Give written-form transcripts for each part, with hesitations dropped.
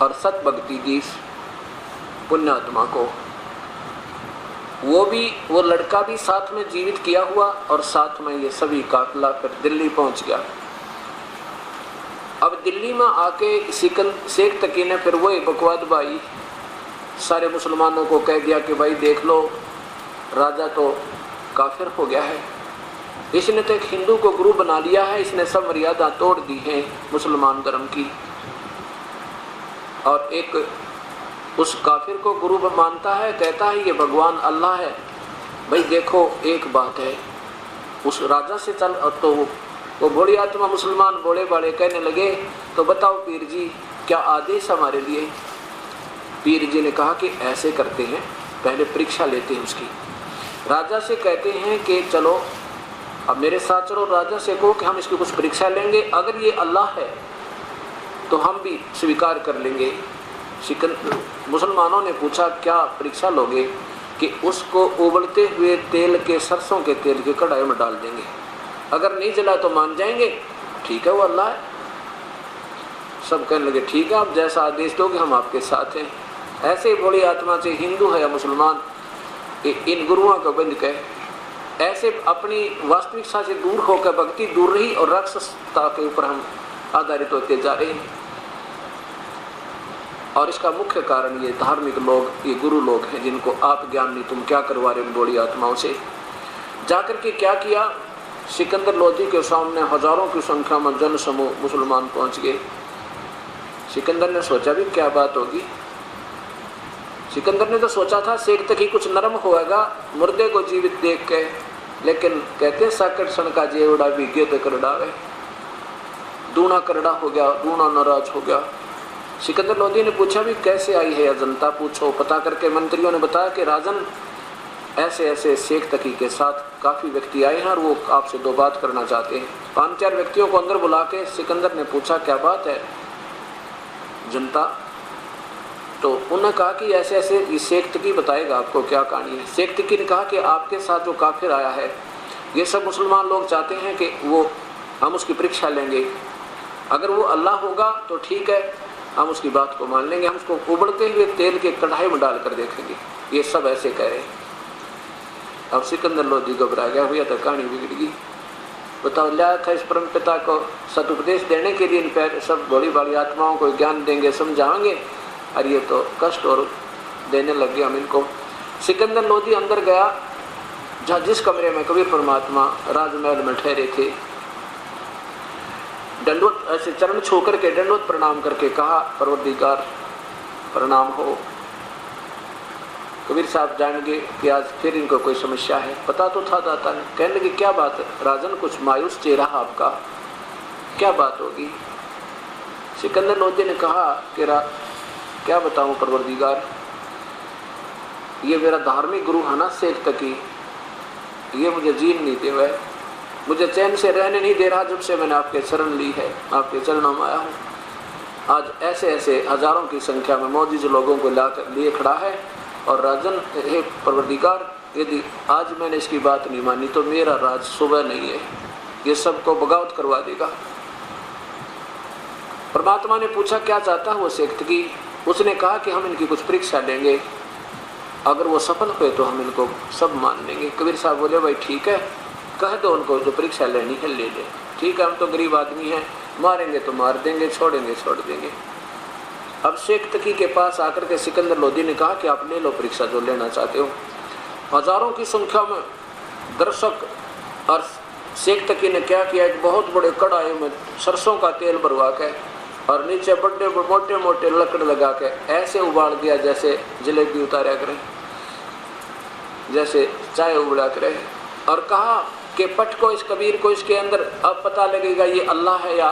और सत भक्ति की पुण्यात्मा को, वो लड़का भी साथ में जीवित किया हुआ और साथ में ये सभी काफिला फिर दिल्ली पहुंच गया। अब दिल्ली में आके शेख तकी ने फिर वही बकवाद भाई सारे मुसलमानों को कह दिया कि भाई देख लो, राजा तो काफिर हो गया है, इसने तो एक हिंदू को गुरु बना लिया है, इसने सब मर्यादा तोड़ दी है मुसलमान धर्म की, और एक उस काफिर को गुरु मानता है, कहता है ये भगवान अल्लाह है। भाई देखो एक बात है, उस राजा से चल। और तो वो भोली आत्मा मुसलमान भोले भाले कहने लगे तो बताओ पीर जी क्या आदेश हमारे लिए। पीर जी ने कहा कि ऐसे करते हैं, पहले परीक्षा लेते हैं उसकी। राजा से कहते हैं कि चलो अब मेरे साथ चलो, राजा से कहो कि हम इसकी कुछ परीक्षा लेंगे, अगर ये अल्लाह है तो हम भी स्वीकार कर लेंगे। मुसलमानों ने पूछा क्या परीक्षा लोगे, कि उसको उबलते हुए तेल के, सरसों के तेल के कढ़ाई में डाल देंगे, अगर नहीं जला तो मान जाएंगे, ठीक है वो अल्लाह है। सब कहने लगे ठीक है, आप जैसा आदेश दोगे हम आपके साथ हैं। ऐसे ही बड़ी आत्मा से हिंदू है या मुसलमान इन गुरुओं को बंद कहे, ऐसे अपनी वास्तविकता से दूर होकर भक्ति दूर रही और राक्षसता के ऊपर हम आधारित होते जा रहे हैं। और इसका मुख्य कारण ये धार्मिक लोग, ये गुरु लोग हैं जिनको आप ज्ञान नहीं, तुम क्या करवा रहे हो बड़ी आत्माओं से। जाकर के क्या किया, सिकंदर लोधी के सामने हजारों की संख्या में जन समूह मुसलमान पहुंच गए। सिकंदर ने सोचा भी क्या बात होगी। सिकंदर ने तो सोचा था शेख तक ही कुछ नरम होगा मुर्दे को जीवित देख के, लेकिन कहते साकट सन का जेवड़ा भी गे तो करड़ा है। दूना करड़ा हो गया, दूना नाराज हो गया। सिकंदर लोधी ने पूछा भी कैसे आई है जनता, पूछो। पता करके मंत्रियों ने बताया कि राजन ऐसे ऐसे शेख तकी के साथ काफ़ी व्यक्ति आए हैं और वो आपसे दो बात करना चाहते हैं। 5-4 व्यक्तियों को अंदर बुला के सिकंदर ने पूछा क्या बात है जनता। तो उन्होंने कहा कि ऐसे ऐसे ये शेख तकी बताएगा आपको क्या कहानी है। शेख तकी ने कहा कि आपके साथ जो काफिर आया है ये सब मुसलमान लोग चाहते हैं कि वो हम उसकी परीक्षा लेंगे, अगर वो अल्लाह होगा तो ठीक है, हम उसकी बात को मान लेंगे, हम उसको उबलते हुए तेल के कढ़ाई में डाल कर देखेंगे। ये सब ऐसे कह रहे हैं। अब सिकंदर लोधी घबरा गया, भैया तो कहानी बिगड़ गई। बताओ लिया था इस परम पिता को सदुपदेश देने के लिए, इन पर सब बड़ी बड़ी आत्माओं को ज्ञान देंगे, समझाएंगे, और ये तो कष्ट और देने लग गया हम इनको। सिकंदर लोधी अंदर गया, जहाँ जिस कमरे में कबीर परमात्मा राजमहल में ठहरे थे, दंडवत ऐसे चरण छू करके दंडवत प्रणाम करके कहा परवरदिगार प्रणाम हो। कबीर साहब जान गए कि आज फिर इनको कोई समस्या है। पता तो था दाता ने। कहने लगे क्या बात है राजन, कुछ मायूस चेहरा आपका, क्या बात होगी। सिकंदर लोधी ने कहा कि क्या बताऊं परवरदिगार, ये मेरा धार्मिक गुरु है ना शेख तकी, ये मुझे जीन नहीं दे हुए, मुझे चैन से रहने नहीं दे रहा जब से मैंने आपके शरण ली है, आपके चरणों में आया हूँ। आज ऐसे ऐसे हजारों की संख्या में मौजूद लोगों को लाकर लिए खड़ा है, और राजन हे परवरदिगार यदि आज मैंने इसकी बात नहीं मानी तो मेरा राज सुबह नहीं है, ये सबको बगावत करवा देगा। परमात्मा ने पूछा क्या चाहता है वो शेख तकी। उसने कहा कि हम इनकी कुछ परीक्षा लेंगे, अगर वो सफल हुए तो हम इनको सब मान लेंगे। कबीर साहब बोले भाई ठीक है, कह दो उनको जो परीक्षा लेनी है ले ले। ठीक है, हम तो गरीब आदमी हैं, मारेंगे तो मार देंगे, छोड़ेंगे छोड़ देंगे। अब शेख तकी के पास आकर के सिकंदर लोधी ने कहा कि आप ले लो परीक्षा जो लेना चाहते हो। हजारों की संख्या में दर्शक, और शेख तकी ने क्या किया, एक बहुत बड़े कढ़ाई में सरसों का तेल भरवा के और नीचे बड़े मोटे मोटे लकड़ लगा के ऐसे उबाल दिया जैसे जलेबी उतारा करें, जैसे चाय उबला करें, और कहा कि पट को इस कबीर को इसके अंदर अब पता लगेगा ये अल्लाह है या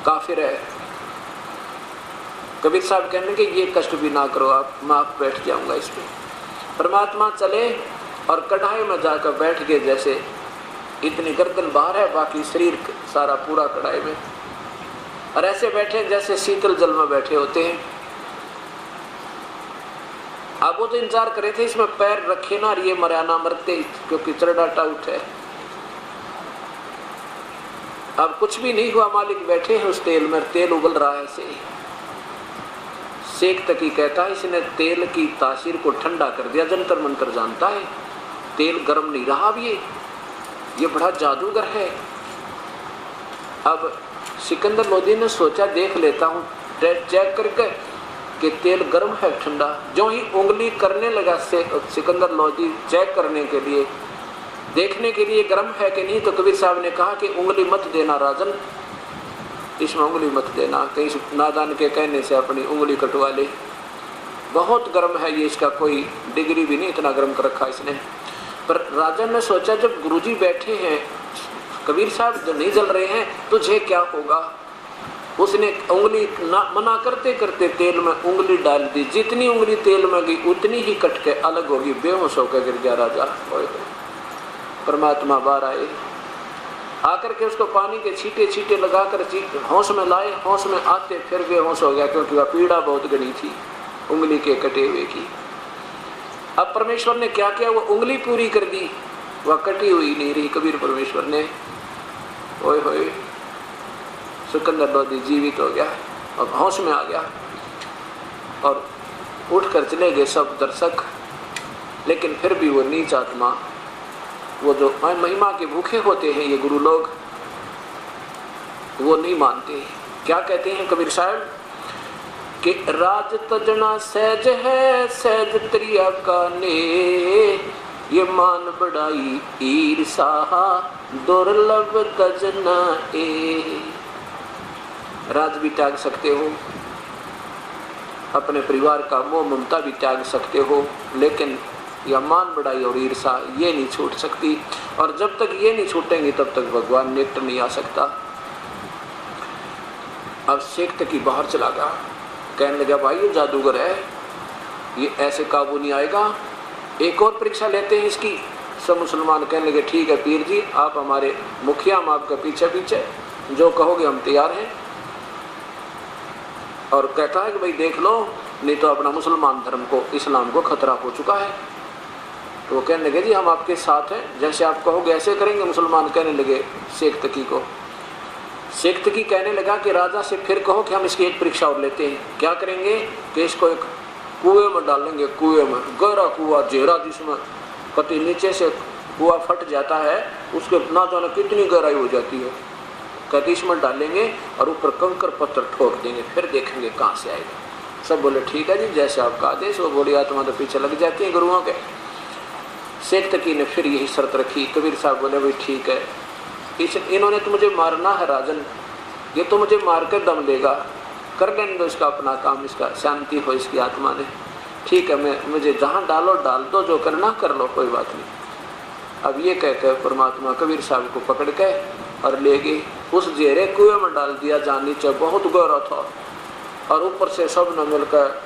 काफिर है। कबीर साहब कहने के ये कष्ट भी ना करो आप, मैं आप बैठ जाऊंगा इसमें। परमात्मा चले और कढ़ाई में जाकर बैठ गए, जैसे इतनी गर्दन बाहर है बाकी शरीर सारा पूरा कढ़ाई में, और ऐसे बैठे जैसे शीतल जल में बैठे होते हैं। अब वो तो इंतजार कर रहे थे इसमें पैर रखे ना और ये मराना मरते, क्योंकि चरडाटा उठे। अब कुछ भी नहीं हुआ, मालिक बैठे हैं उस तेल में, तेल उबल रहा है ऐसे ही। शेख तकी कहता है इसने तेल की तासीर को ठंडा कर दिया, जंतर मंतर जानता है, तेल गर्म नहीं रहा अब ये बड़ा जादूगर है। अब सिकंदर लोदी ने सोचा देख लेता हूँ चेक करके कि तेल गर्म है ठंडा। जो ही उंगली करने लगा सिकंदर लोदी चेक करने के लिए, देखने के लिए गर्म है कि नहीं, तो कबीर साहब ने कहा कि उंगली मत देना राजन, इसमें उंगली मत देना, कहीं नादान के कहने से अपनी उंगली कटवा ले, बहुत गर्म है ये, इसका कोई डिग्री भी नहीं, इतना गर्म कर रखा इसने। पर राजन ने सोचा जब गुरुजी बैठे हैं, कबीर साहब जो नहीं जल रहे हैं, तुझे क्या होगा। उसने उंगली मना करते करते तेल में उंगली डाल दी, जितनी उंगली तेल में गई उतनी ही कट के अलग होगी, बेहोश होकर गिर गया राजा। परमात्मा बाहर आए, आकर के उसको पानी के छींटे छींटे लगाकर होश में लाए, होश में आते फिर बेहोश हो गया, क्योंकि वह पीड़ा बहुत गड़ी थी उंगली के कटे हुए की। अब परमेश्वर ने क्या किया, वो उंगली पूरी कर दी, वह कटी हुई नहीं रही। कबीर परमेश्वर ने ओए होए, सिकंदर लोदी जीवित हो गया, अब होश में आ गया और उठ कर चले गए सब दर्शक। लेकिन फिर भी वो नीच आत्मा, वो जो महिमा के भूखे होते हैं ये गुरु लोग, वो नहीं मानते। क्या कहते हैं कबीर साहब कि राज तजना सहज है सहज त्रिया का ने, ये मान बढ़ाई ईर्षा दुर्लभ तजना ए। राज भी त्याग सकते हो, अपने परिवार का मोह ममता भी त्याग सकते हो, लेकिन यह मान बढ़ाई और ईर्षा ये नहीं छूट सकती। और जब तक ये नहीं छूटेंगी तब तक भगवान निकट नहीं आ सकता। अब शेख तकी बाहर चला गया, कहने लगा भाई ये जादूगर है, ये ऐसे काबू नहीं आएगा, एक और परीक्षा लेते हैं इसकी। सब मुसलमान कहने लगे ठीक है पीर जी, आप हमारे मुखिया, हम आपके पीछे पीछे, जो कहोगे हम तैयार हैं। और कहता है कि भाई देख लो, नहीं तो अपना मुसलमान धर्म को, इस्लाम को खतरा हो चुका है। तो वो कहने लगे जी हम आपके साथ हैं, जैसे आप कहोगे ऐसे करेंगे। मुसलमान कहने लगे शेख तकी को, शेख तकी कहने लगा कि राजा से फिर कहो कि हम इसकी एक परीक्षा और लेते हैं। क्या करेंगे कि इसको एक कुएं में डालेंगे, कुएं में, गहरा कुआ जेहरा, जिसमें कति नीचे से कुआ फट जाता है, उसके ना जाने कितनी गहराई हो जाती है, कहते इसमें डालेंगे और ऊपर कंकर पत्थर ठोक देंगे, फिर देखेंगे कहाँ से आएगा। सब बोले ठीक है जी, जैसे आपका आदेश। वो बोली आत्मा तो पीछे लग जाती है गुरुओं के। शेख तकी ने फिर यही शर्त रखी। कबीर साहब बोले भाई ठीक है, इन्होंने तो मुझे मारना है राजन, ये तो मुझे मार कर दम लेगा, कर लेने दो इसका अपना काम, इसका शांति हो इसकी आत्मा ने। ठीक है, मैं मुझे जहाँ डालो डाल दो, जो करना कर लो, कोई बात नहीं। अब ये कहकर परमात्मा कबीर साहब को पकड़ के और ले गए, उस जेरे कुएं में डाल दिया जहाँ नीचे बहुत गहरा था। और ऊपर से सब ने मिलकर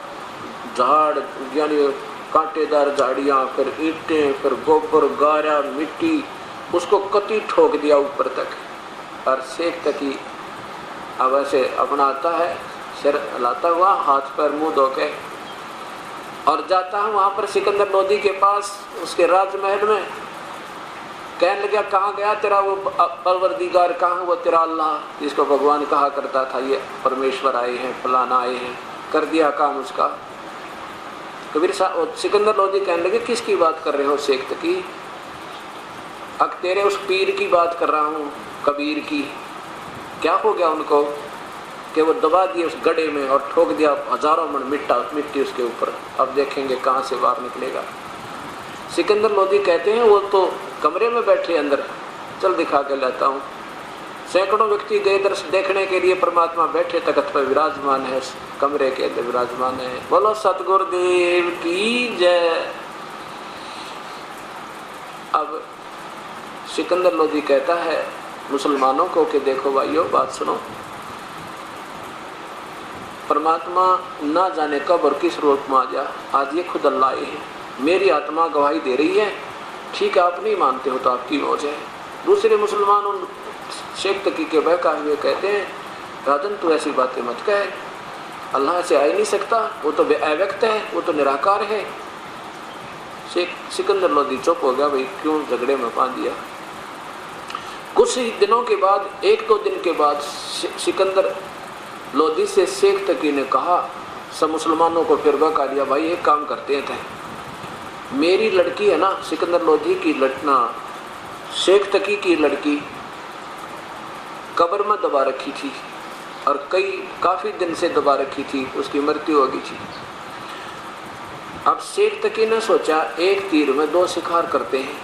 झाड़, यानी कांटेदार झाड़ियाँ, फिर ईंटें, फिर गोबर, गारा, मिट्टी, उसको कति ठोक दिया ऊपर तक। और शेख तकी अब ऐसे अपनाता है, सिर हिलाता हुआ, हाथ पैर मुंह धो के, और जाता है वहाँ पर सिकंदर लोदी के पास, उसके राजमहल में। कहने लगा कहाँ गया तेरा वो परवरदिगार, कहाँ वो तेरा अल्लाह, जिसको भगवान कहा करता था ये परमेश्वर आए हैं, फलाना आए हैं, कर दिया काम उसका। कबीर साहब सिकंदर लोदी कहने लगे किसकी बात कर रहे हो शेख तकी? अब तेरे उस पीर की बात कर रहा हूँ, कबीर की। क्या हो गया उनको कि वो दबा दिए उस गड्ढे में और ठोक दिया हजारों मन मिट्टी उसके ऊपर। अब देखेंगे कहाँ से बाहर निकलेगा। सिकंदर लोदी कहते हैं वो तो कमरे में बैठे अंदर, चल दिखा के लाता हूँ। सैकड़ों व्यक्ति गए दर्शन देखने के लिए, परमात्मा बैठे तख्त पर विराजमान है, उस कमरे के अंदर विराजमान है। बोलो सतगुरुदेव की जय। अब सिकंदर लोदी कहता है मुसलमानों को कि देखो भाइयों बात सुनो, परमात्मा ना जाने कब और किस रूप में आ जा, आज ये खुद अल्लाह आए हैं, मेरी आत्मा गवाही दे रही है। ठीक है, आप नहीं मानते हो तो आपकी मौज है। दूसरे मुसलमान उन शेख तकी के बहका हुए कहते हैं राजन तू ऐसी बातें मत कह, अल्लाह से आ ही नहीं सकता, वो तो अव्यक्त है, वो तो निराकार है। सिकंदर लोदी चुप हो गया, भाई क्यों झगड़े में पा दिया। कुछ ही दिनों के बाद, एक दो दिन के बाद सिकंदर लोदी से शेख तकी ने कहा सब मुसलमानों को फिर बहका दिया, भाई एक काम करते थे, मेरी लड़की है ना सिकंदर लोधी की लड़ना शेख तकी की लड़की कब्र में दबा रखी थी और काफी दिन से दबा रखी थी, उसकी मृत्यु हो गई थी। अब शेख तकी ने सोचा एक तीर में दो शिकार करते हैं,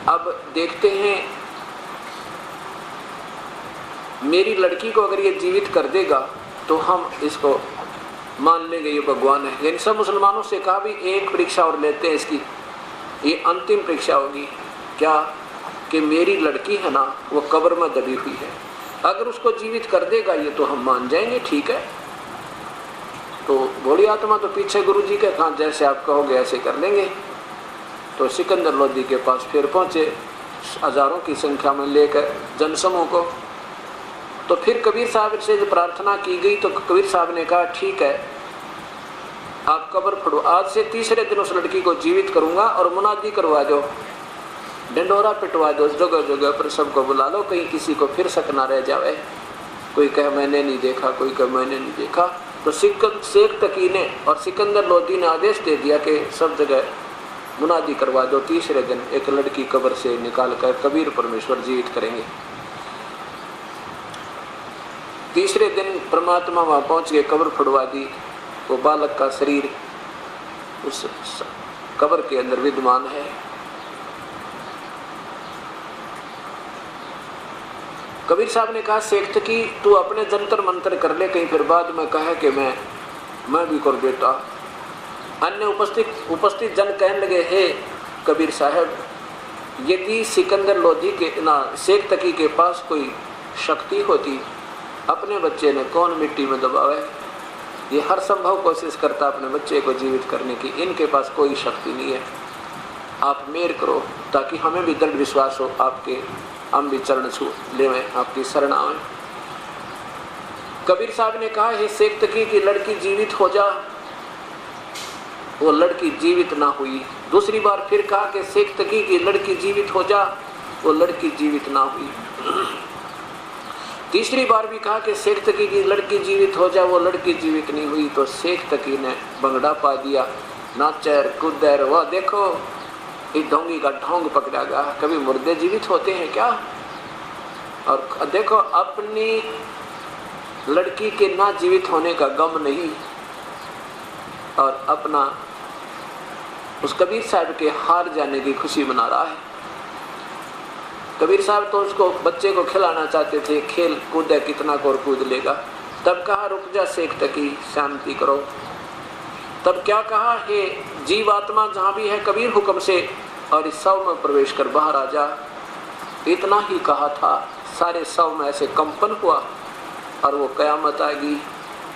अब देखते हैं मेरी लड़की को अगर ये जीवित कर देगा तो हम इसको मान लेंगे ये भगवान है। यानी सब मुसलमानों से कहा भी एक परीक्षा और लेते हैं इसकी, ये अंतिम परीक्षा होगी क्या कि मेरी लड़की है ना वो कब्र में दबी हुई है, अगर उसको जीवित कर देगा ये तो हम मान जाएंगे, ठीक है। तो भोली आत्मा तो पीछे गुरुजी के कहा जैसे आप कहोगे ऐसे कर लेंगे। तो सिकंदर लोधी के पास फिर पहुंचे हजारों की संख्या में लेकर जनसमूह को। तो फिर कबीर साहब से जब प्रार्थना की गई तो कबीर साहब ने कहा ठीक है आप कब्र फोड़ो, आज से तीसरे दिन उस लड़की को जीवित करूंगा और मुनादी करवा दो, डंडोरा पिटवा दो, जगह जगह पर सबको बुला लो, कहीं किसी को फिर शक ना रह जाए, कोई कहे मैंने नहीं देखा, कोई कहे मैंने नहीं देखा। तो शेख तकी ने और सिकंदर लोधी ने आदेश दे दिया कि सब जगह मुनादी करवा दो, तीसरे दिन एक लड़की कब्र से निकाल कर कबीर परमेश्वर जीवित करेंगे। तीसरे दिन परमात्मा वहां पहुंच गए, कब्र फुड़वा दी, वो बालक का शरीर उस कब्र के अंदर विद्यमान है। कबीर साहब ने कहा शेख तकी तू अपने जंतर मंतर कर ले, कहीं फिर बाद में कहे कि मैं भी कर देता। अन्य उपस्थित जन कहने लगे हे कबीर साहब, यदि सिकंदर लोधी के ना शेख तकी के पास कोई शक्ति होती, अपने बच्चे ने कौन मिट्टी में दबावे, ये हर संभव कोशिश करता अपने बच्चे को जीवित करने की, इनके पास कोई शक्ति नहीं है, आप मेहर करो ताकि हमें भी दृढ़ विश्वास हो आपके, हम भी चरण छू लेवें, आपकी शरण आवें। कबीर साहब ने कहा हे शेख तकी की लड़की जीवित हो जा, वो लड़की जीवित ना हुई। दूसरी बार फिर कहा कि शेख तकी की लड़की जीवित हो जा, वो लड़की जीवित ना हुई। तीसरी बार भी कहा कि शेख तकी की लड़की जीवित हो जा, वो लड़की जीवित नहीं हुई। तो शेख तकी ने बंगड़ा पा दिया, नाचर कूदर, वह देखो इस ढोंगी का ढोंग पकड़ा गया, कभी मुर्दे जीवित होते हैं क्या। और देखो अपनी लड़की के ना जीवित होने का गम नहीं, और अपना उस कबीर साहब के हार जाने की खुशी मना रहा है। कबीर साहब तो उसको बच्चे को खिलाना चाहते थे, खेल कूद कितना को कूद लेगा। तब कहा रुक जा शेख तकी, शांति करो। तब क्या कहा हे जीवात्मा जहाँ भी है कबीर हुक्म से और इस शव में प्रवेश कर बाहर आ जा। इतना ही कहा था, सारे शव में ऐसे कंपन हुआ और वो कयामत आएगी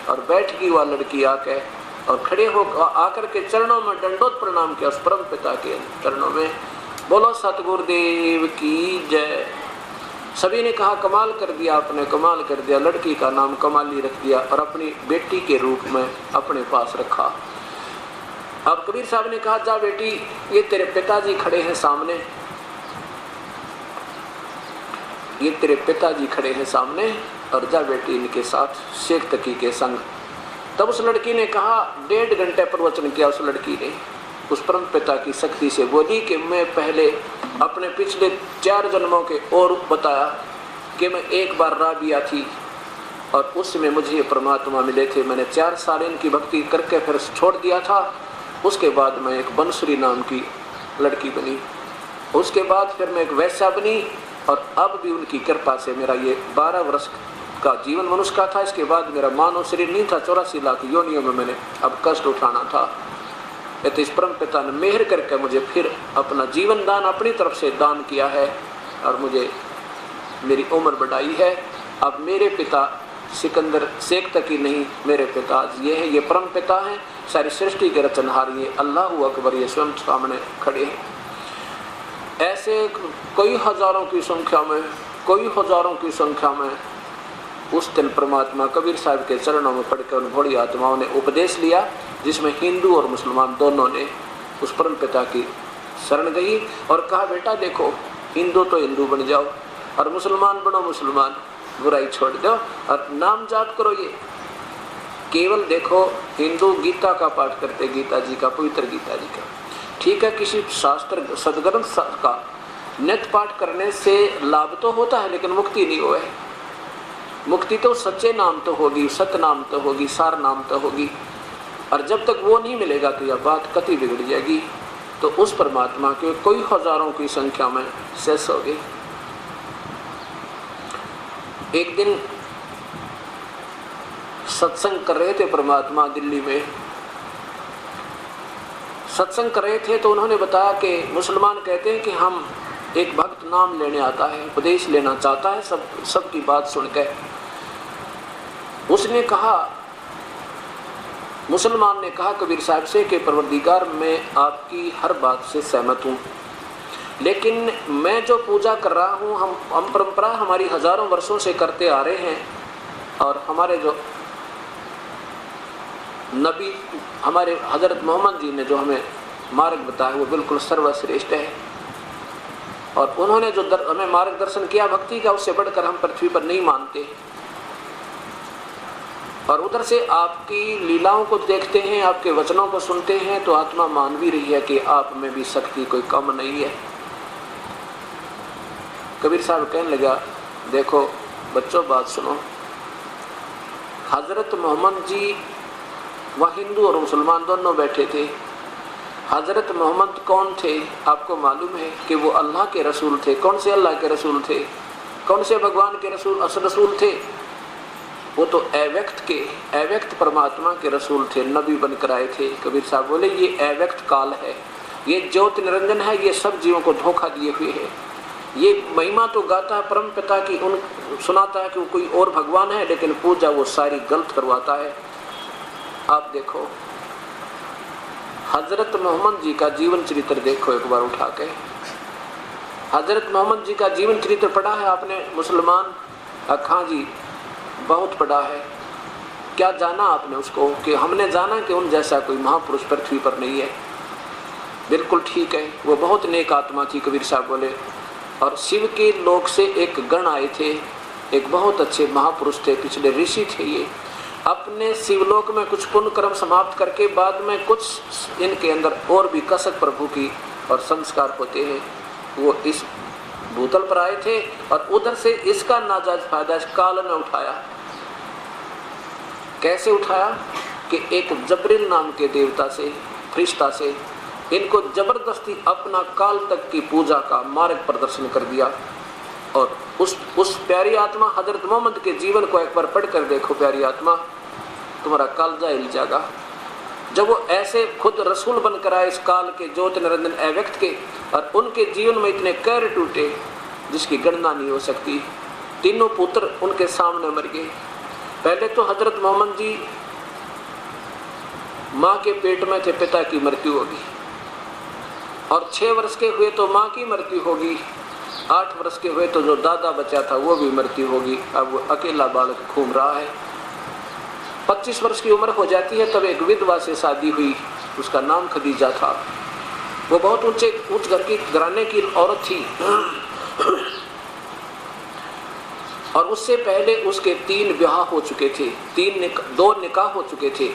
और बैठ गई वह लड़की आके और खड़े हो आकर के चरणों में दंडोत प्रणाम किया, उस परम पिता के चरणों में। बोलो सतगुरुदेव की जय। सभी ने कहा कमाल कर दिया आपने, कमाल कर दिया, लड़की का नाम कमाली रख दिया और अपनी बेटी के रूप में अपने पास रखा। अब कबीर साहब ने कहा जा बेटी, ये तेरे पिताजी खड़े हैं सामने, ये तेरे पिताजी खड़े हैं सामने, और जा बेटी इनके साथ शेख तकी के संग। तब उस लड़की ने कहा, 1.5 घंटे प्रवचन किया उस लड़की ने, उस परम पिता की शक्ति से बोली कि मैं पहले अपने पिछले 4 जन्मों के और बताया कि मैं एक बार राबिया थी और उसमें मुझे ये परमात्मा मिले थे। मैंने 4 साल इनकी भक्ति करके फिर छोड़ दिया था। उसके बाद मैं एक बंसुरी नाम की लड़की बनी, उसके बाद फिर मैं एक वैश्या बनी, और अब भी उनकी कृपा से मेरा ये 12 वर्ष का जीवन मनुष्य का था। इसके बाद मेरा मानव शरीर नहीं था, 84 लाख योनियों में मैंने अब कष्ट उठाना था। तो इस परम पिता ने मेहर करके मुझे फिर अपना जीवन दान अपनी तरफ से दान किया है और मुझे मेरी उम्र बढ़ाई है। अब मेरे पिता सिकंदर शेख तकी नहीं, मेरे पिता ये है, ये परम पिता हैं, सारी सृष्टि के रचनहार, ये अल्लाह अकबर, ये स्वयं सामने खड़े हैं। ऐसे कई हजारों की संख्या में, कई हजारों की संख्या में उस दिन परमात्मा कबीर साहब के चरणों में पढ़कर उन भोली आत्माओं ने उपदेश लिया, जिसमें हिंदू और मुसलमान दोनों ने उस परम पिता की शरण गई और कहा बेटा देखो, हिंदू तो हिंदू बन जाओ और मुसलमान बनो मुसलमान, बुराई छोड़ दो और नाम जाप करो। ये केवल देखो हिंदू गीता का पाठ करते, गीता जी का, पवित्र गीता जी का, ठीक है, किसी शास्त्र सदग्रंथ का नित्य पाठ करने से लाभ तो होता है, लेकिन मुक्ति नहीं हुआ है। मुक्ति तो सच्चे नाम तो होगी, सत्य नाम तो होगी, सार नाम तो होगी, और जब तक वो नहीं मिलेगा तो यह बात कति बिगड़ जाएगी। तो उस परमात्मा के कोई हजारों की संख्या में शेष हो गए। एक दिन सत्संग कर रहे थे परमात्मा, दिल्ली में सत्संग कर रहे थे, तो उन्होंने बताया कि मुसलमान कहते हैं कि हम एक भक्त नाम लेने आता है, उपदेश लेना चाहता है, सबकी बात सुनकर। उसने कहा, मुसलमान ने कहा कबीर साहब से कि परवरदिगार मैं आपकी हर बात से सहमत हूँ, लेकिन मैं जो पूजा कर रहा हूँ हम परंपरा हमारी हजारों वर्षों से करते आ रहे हैं, और हमारे जो नबी हमारे हजरत मोहम्मद जी ने जो हमें मार्ग बताया वो बिल्कुल सर्वश्रेष्ठ है, और उन्होंने जो हमें मार्गदर्शन किया भक्ति का, उससे बढ़कर हम पृथ्वी पर नहीं मानते। और उधर से आपकी लीलाओं को देखते हैं, आपके वचनों को सुनते हैं, तो आत्मा मान भी रही है कि आप में भी शक्ति कोई कम नहीं है। कबीर साहब कहने लगा, देखो बच्चों बात सुनो, हजरत मोहम्मद जी वह हिंदू और मुसलमान दोनों बैठे थे। हजरत मोहम्मद कौन थे आपको मालूम है कि वो अल्लाह के रसूल थे। कौन से अल्लाह के रसूल थे? कौन से भगवान के रसूल रसूल थे? वो तो अव्यक्त परमात्मा के रसूल थे, नबी बनकर आए थे। कबीर साहब बोले ये अव्यक्त काल है, ये ज्योति निरंजन है, ये सब जीवों को धोखा दिए हुए है। ये महिमा तो गाता है परम पिता की, उन सुनाता है कि वो कोई और भगवान है, लेकिन पूजा वो सारी गलत करवाता है। आप देखो हजरत मोहम्मद जी का जीवन चरित्र देखो एक बार उठा के। हजरत मोहम्मद जी का जीवन चरित्र पढ़ा है आपने मुसलमान? हाँ जी, बहुत पढ़ा है। क्या जाना आपने उसको? कि हमने जाना कि उन जैसा कोई महापुरुष पृथ्वी पर नहीं है। बिल्कुल ठीक है, वो बहुत नेक आत्मा थी। कबीर साहब बोले, और शिव के लोक से एक गण आए थे, एक बहुत अच्छे महापुरुष थे, पिछले ऋषि थे। ये अपने शिवलोक में कुछ पुण्य कर्म समाप्त करके बाद में कुछ इनके अंदर और भी कसक प्रभु की और संस्कार होते हैं, वो इस भूतल पर आए थे और उधर से इसका नाजायज फायदा इस काल ने उठाया। कैसे उठाया? कि एक जबरील नाम के देवता से, फरिश्ता से इनको जबरदस्ती अपना काल तक की पूजा का मार्ग प्रदर्शन कर दिया। और उस प्यारी आत्मा हजरत मोहम्मद के जीवन को एक बार पढ़ कर देखो प्यारी आत्मा, तुम्हारा कालजा हिल जाएगा। जब वो ऐसे खुद रसूल बनकर आए इस काल के ज्योति निरंजन अव्यक्त के, और उनके जीवन में इतने कैर टूटे जिसकी गणना नहीं हो सकती। तीनों पुत्र उनके सामने मर गए। पहले तो हजरत मोहम्मद जी माँ के पेट में थे, पिता की मृत्यु होगी, और 6 वर्ष के हुए तो माँ की मृत्यु होगी, 8 वर्ष के हुए तो जो दादा बचा था वो भी मृत्यु होगी। अब वो अकेला बालक घूम रहा है। 25 वर्ष की उम्र हो जाती है तब एक विधवा से शादी हुई, उसका नाम खदीजा था। वो बहुत उच्च घर की घराने की औरत थी, और उससे पहले उसके 3 ब्याह हो चुके थे, 2 निकाह हो चुके थे।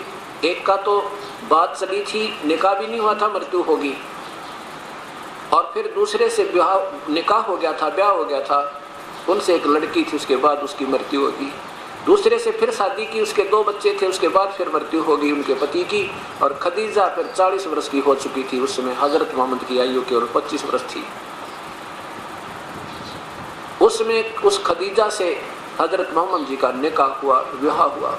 एक का तो बात चली थी, निकाह भी नहीं हुआ था, मृत्यु होगी, और फिर दूसरे से निकाह हो गया था, ब्याह हो गया था, उनसे एक लड़की थी, उसके बाद उसकी मृत्यु होगी। दूसरे से फिर शादी की, उसके 2 बच्चे थे, उसके बाद फिर मृत्यु होगी उनके पति की। और खदीजा फिर 40 वर्ष की हो चुकी थी, उस समय हजरत मोहम्मद की आयु केवल 25 वर्ष थी। उसमें उस खदीजा से हजरत मोहम्मद जी का निकाह हुआ, विवाह हुआ।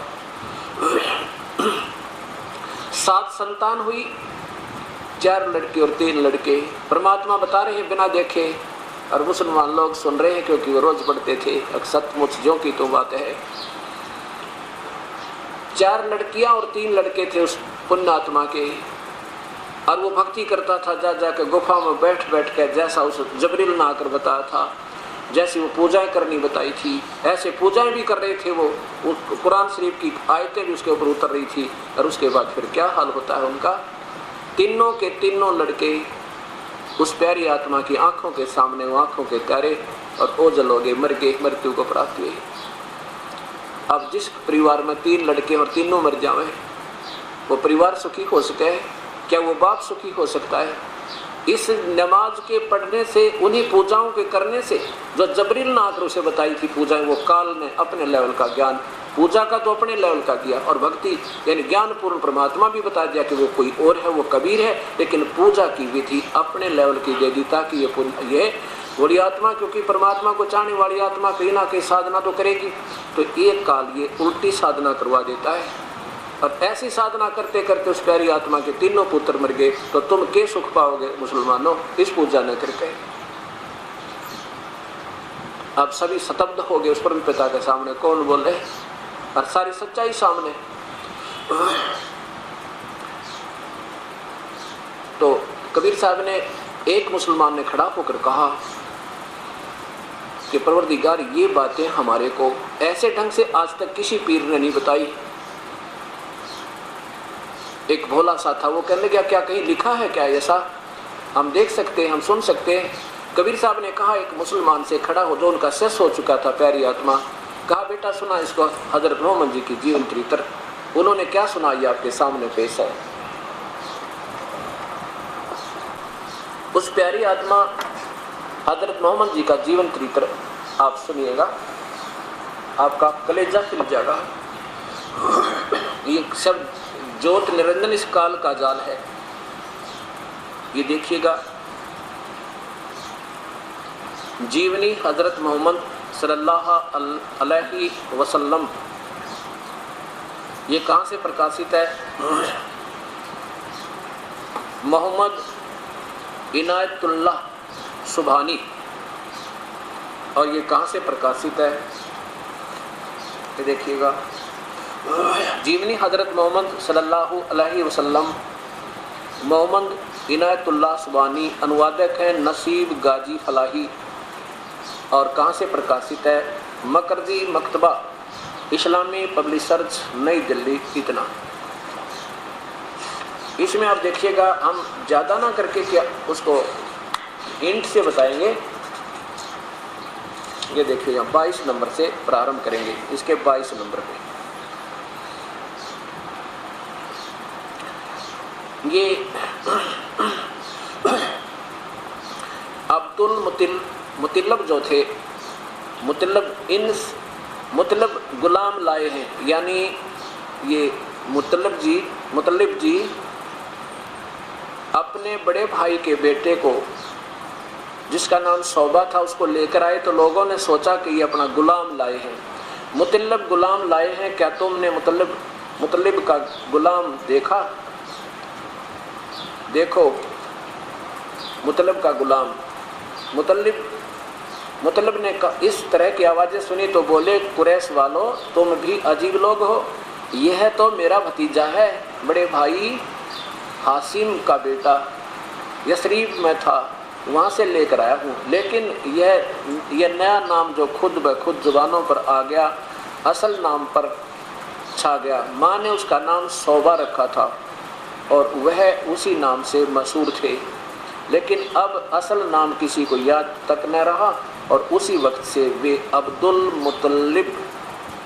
7 संतान हुई, 4 लड़के और 3 लड़के। परमात्मा बता रहे हैं बिना देखे, और मुसलमान लोग सुन रहे हैं क्योंकि वो रोज पढ़ते थे। सचमुच जो की तो बात है। 4 लड़कियां और 3 लड़के थे उस पुण्यात्मा के, और वो भक्ति करता था जा जाकर गुफा में बैठ बैठ कर, जैसा उस जबरील ने आकर बताया था, जैसी वो पूजाएं करनी बताई थी, ऐसे पूजाएं भी कर रहे थे। वो कुरान शरीफ की आयतें भी उसके ऊपर उतर रही थी। और उसके बाद फिर क्या हाल होता है उनका? तीनों के तीनों लड़के उस प्यारी आत्मा की आंखों के सामने, वो आंखों के तारे और ओझल हो गए, मर गए, मृत्यु को प्राप्त हुए। अब जिस परिवार में 3 लड़के और तीनों मर जावे, वो परिवार सुखी हो सके? क्या वो बाप सुखी हो सकता है? इस नमाज के पढ़ने से, उन्हीं पूजाओं के करने से जो जबरील ने आकर उसे बताई थी पूजाएं, वो काल ने अपने लेवल का ज्ञान, पूजा का तो अपने लेवल का किया, और भक्ति यानी ज्ञान पूर्ण परमात्मा भी बता दिया कि वो कोई और है, वो कबीर है, लेकिन पूजा की विधि अपने लेवल की दे दी ताकि ये बड़ी आत्मा, क्योंकि परमात्मा को चाहने वाली आत्मा कहीं ना कहीं साधना तो करेगी, तो एक काल ये उल्टी साधना करवा देता है। और ऐसी साधना करते करते उस प्यारी आत्मा के तीनों पुत्र मर गए, तो तुम के सुख पाओगे मुसलमानों इस पूजा न करके? अब सभी स्तब्ध हो गए उस परम पिता के सामने, कौन बोले, और सारी सच्चाई सामने। तो कबीर साहब ने, एक मुसलमान ने खड़ा होकर कहा कि परवरदिगार, ये बातें हमारे को ऐसे ढंग से आज तक किसी पीर ने नहीं बताई। एक भोला सा था, वो कहने लगा, क्या कहीं लिखा है क्या ऐसा? हम देख सकते हैं, हम सुन सकते हैं। कबीर साहब ने कहा, एक मुसलमान से खड़ा हो, जो उनका शेष हो चुका था, प्यारी आत्मा, कहा, बेटा सुना इसको हजरत मोहम्मद जी की जीवन चरित्र। उन्होंने क्या सुनाई आपके सामने पेश है। उस प्यारी आत्मा हजरत मोहम्मद जी का जीवन चरित्र आप सुनिएगा, आपका कलेजा खिल जाएगा। ये सब ज्योत निरंजन इस काल का जाल है। ये देखिएगा, जीवनी हजरत मोहम्मद सल्लल्लाहु अलैहि वसल्लम, ये कहाँ से प्रकाशित है? मोहम्मद इनायतुल्लाह सुभानी। और ये कहाँ से प्रकाशित है? ये देखिएगा, जीवनी हजरत मोहम्मद सल्लल्लाहु अलैहि वसल्लम, मोहम्मद इनायतुल्लाह सुभानी, अनुवादक हैं नसीब गाजी फलाही। और कहाँ से प्रकाशित है? मकरजी मकतबा, इस्लामी पब्लिशर्स, नई दिल्ली। इतना इसमें आप देखिएगा, हम ज़्यादा ना करके क्या उसको इंट से बताएंगे। ये देखिएगा, 22 नंबर से प्रारंभ करेंगे, इसके 22 नंबर पे ये अब्दुल मुतल्लब जो थे, मुतल्लब गुलाम लाए हैं, यानी ये मुतल्लब जी अपने बड़े भाई के बेटे को, जिसका नाम शोभा था, उसको लेकर आए। तो लोगों ने सोचा कि ये अपना गुलाम लाए हैं, मुतल्लब गुलाम लाए हैं, क्या तुमने मुतल्लब का गुलाम देखा? देखो मुतल्लब का गुलाम। मुतल्लब ने इस तरह की आवाज़ें सुनी तो बोले, कुरैश वालों, तुम भी अजीब लोग हो, यह तो मेरा भतीजा है, बड़े भाई हासिम का बेटा, यसरीब में था, वहाँ से लेकर आया हूँ। लेकिन यह नया नाम जो खुद ब खुद जुबानों पर आ गया, असल नाम पर छा गया। माँ ने उसका नाम शोभा रखा था और वह उसी नाम से मशहूर थे, लेकिन अब असल नाम किसी को याद तक न रहा और उसी वक्त से वे अब्दुल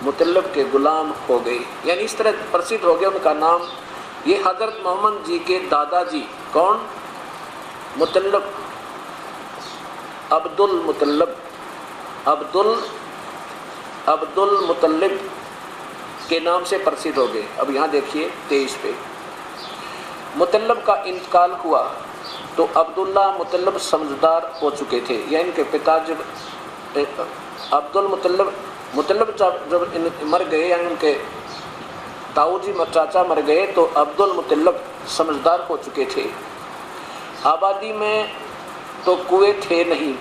मुतल्लब के गुलाम हो गए, यानी इस तरह प्रसिद्ध हो गया उनका नाम। ये हजरत मोहम्मद जी के दादाजी कौन? मुतल्लब, अब्दुल मुतल्लब के नाम से प्रसिद्ध हो गए। अब यहाँ देखिए 23 पे, मुतल्लब का इंतकाल हुआ तो अब्दुल्ला मुतल्लब समझदार हो चुके थे, या इनके पिता जब अब्दुल मुतल्लब जब मर गए, यानी उनके ताऊ जी चाचा मर गए, तो अब्दुल मुतल्लब समझदार हो चुके थे। आबादी में तो कुएं थे नहीं,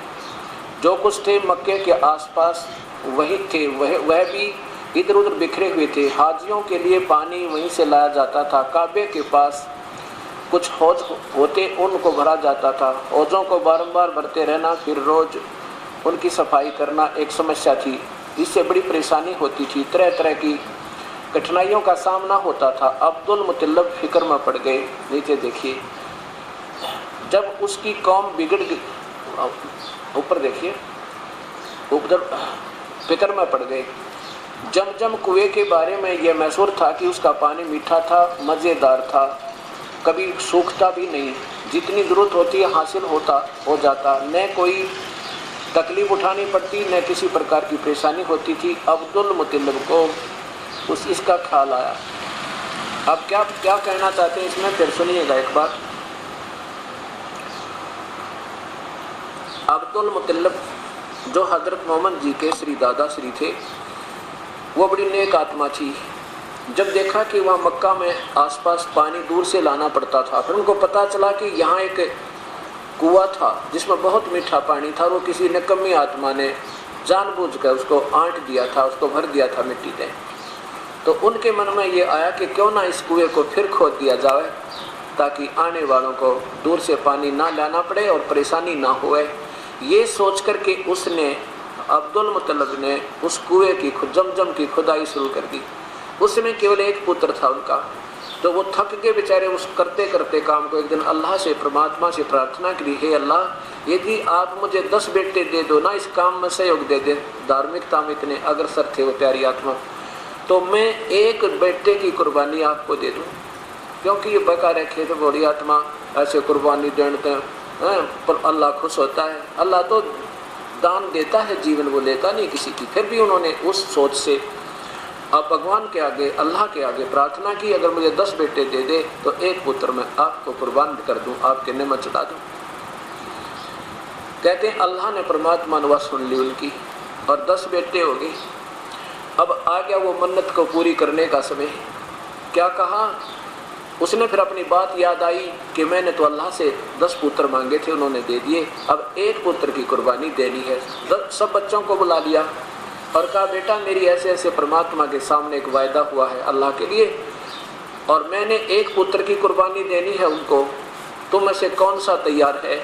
जो कुछ थे मक्के के आसपास वही थे, वह भी इधर उधर बिखरे हुए थे। हाजियों के लिए पानी वहीं से लाया जाता था। काबे के पास कुछ हौज होते, उनको भरा जाता था। हौजों को बारंबार भरते रहना, फिर रोज़ उनकी सफाई करना एक समस्या थी। इससे बड़ी परेशानी होती थी, तरह तरह की कठिनाइयों का सामना होता था। अब्दुल मुतल्लब फिक्र में पड़ गए। नीचे देखिए, जब उसकी कौम बिगड़ गई, ऊपर देखिए, उधर फिक्र में पड़ गए। जमजम कुएं के बारे में यह मशहूर था कि उसका पानी मीठा था, मज़ेदार था, कभी सूखता भी नहीं, जितनी ज़रूरत होती है हासिल हो जाता, न कोई तकलीफ उठानी पड़ती, न किसी प्रकार की परेशानी होती थी। अब्दुल मुतल्लिब को इसका ख्याल आया। अब क्या कहना चाहते हैं इसमें, फिर सुनिएगा एक बार। अब्दुल मुतल्लिब जो हज़रत मोहम्मद जी के श्री दादा श्री थे, वो बड़ी नेक आत्मा थी। जब देखा कि वहाँ मक्का में आसपास पानी दूर से लाना पड़ता था, फिर उनको पता चला कि यहाँ एक कुआं था जिसमें बहुत मीठा पानी था, वो किसी निकम्मी आत्मा ने जानबूझकर उसको आंट दिया था, उसको भर दिया था मिट्टी से। तो उनके मन में ये आया कि क्यों ना इस कुएं को फिर खोद दिया जाए, ताकि आने वालों को दूर से पानी ना लाना पड़े और परेशानी ना होए। ये सोच कर के उसने, अब्दुल मुतल्लिब ने उस कुएं की जमजम की खुदाई शुरू कर दी। उसमें केवल एक पुत्र था उनका। तो वो थक के बेचारे उस करते करते काम को एक दिन अल्लाह से, परमात्मा से प्रार्थना करी, हे अल्लाह, यदि आप मुझे 10 बेटे दे दो ना, इस काम में सहयोग दे दे। धार्मिकता में इतने अग्रसर थे वो प्यारी आत्मा, तो मैं एक बेटे की कुर्बानी आपको दे दूँ, क्योंकि ये बका रखे थे बड़ी आत्मा ऐसे कुर्बानी देते हैं पर अल्लाह खुश होता है। अल्लाह तो दान देता है जीवन, वो लेता नहीं किसी की। फिर भी उन्होंने उस सोच से अब भगवान के आगे, अल्लाह के आगे प्रार्थना की, अगर मुझे 10 बेटे दे दे तो एक पुत्र मैं आपको कुर्बान कर दूं, आपके नेमत चढ़ा दूं। कहते हैं अल्लाह ने, परमात्मा ने सुन ली उनकी और 10 बेटे हो गए। अब आ गया वो मन्नत को पूरी करने का समय। क्या कहा उसने, फिर अपनी बात याद आई कि मैंने तो अल्लाह से 10 पुत्र मांगे थे, उन्होंने दे दिए, अब एक पुत्र की कुर्बानी देनी है। सब बच्चों को बुला लिया और कहा, बेटा मेरी ऐसे ऐसे परमात्मा के सामने एक वायदा हुआ है अल्लाह के लिए, और मैंने एक पुत्र की कुर्बानी देनी है उनको, तुम में से कौन सा तैयार है?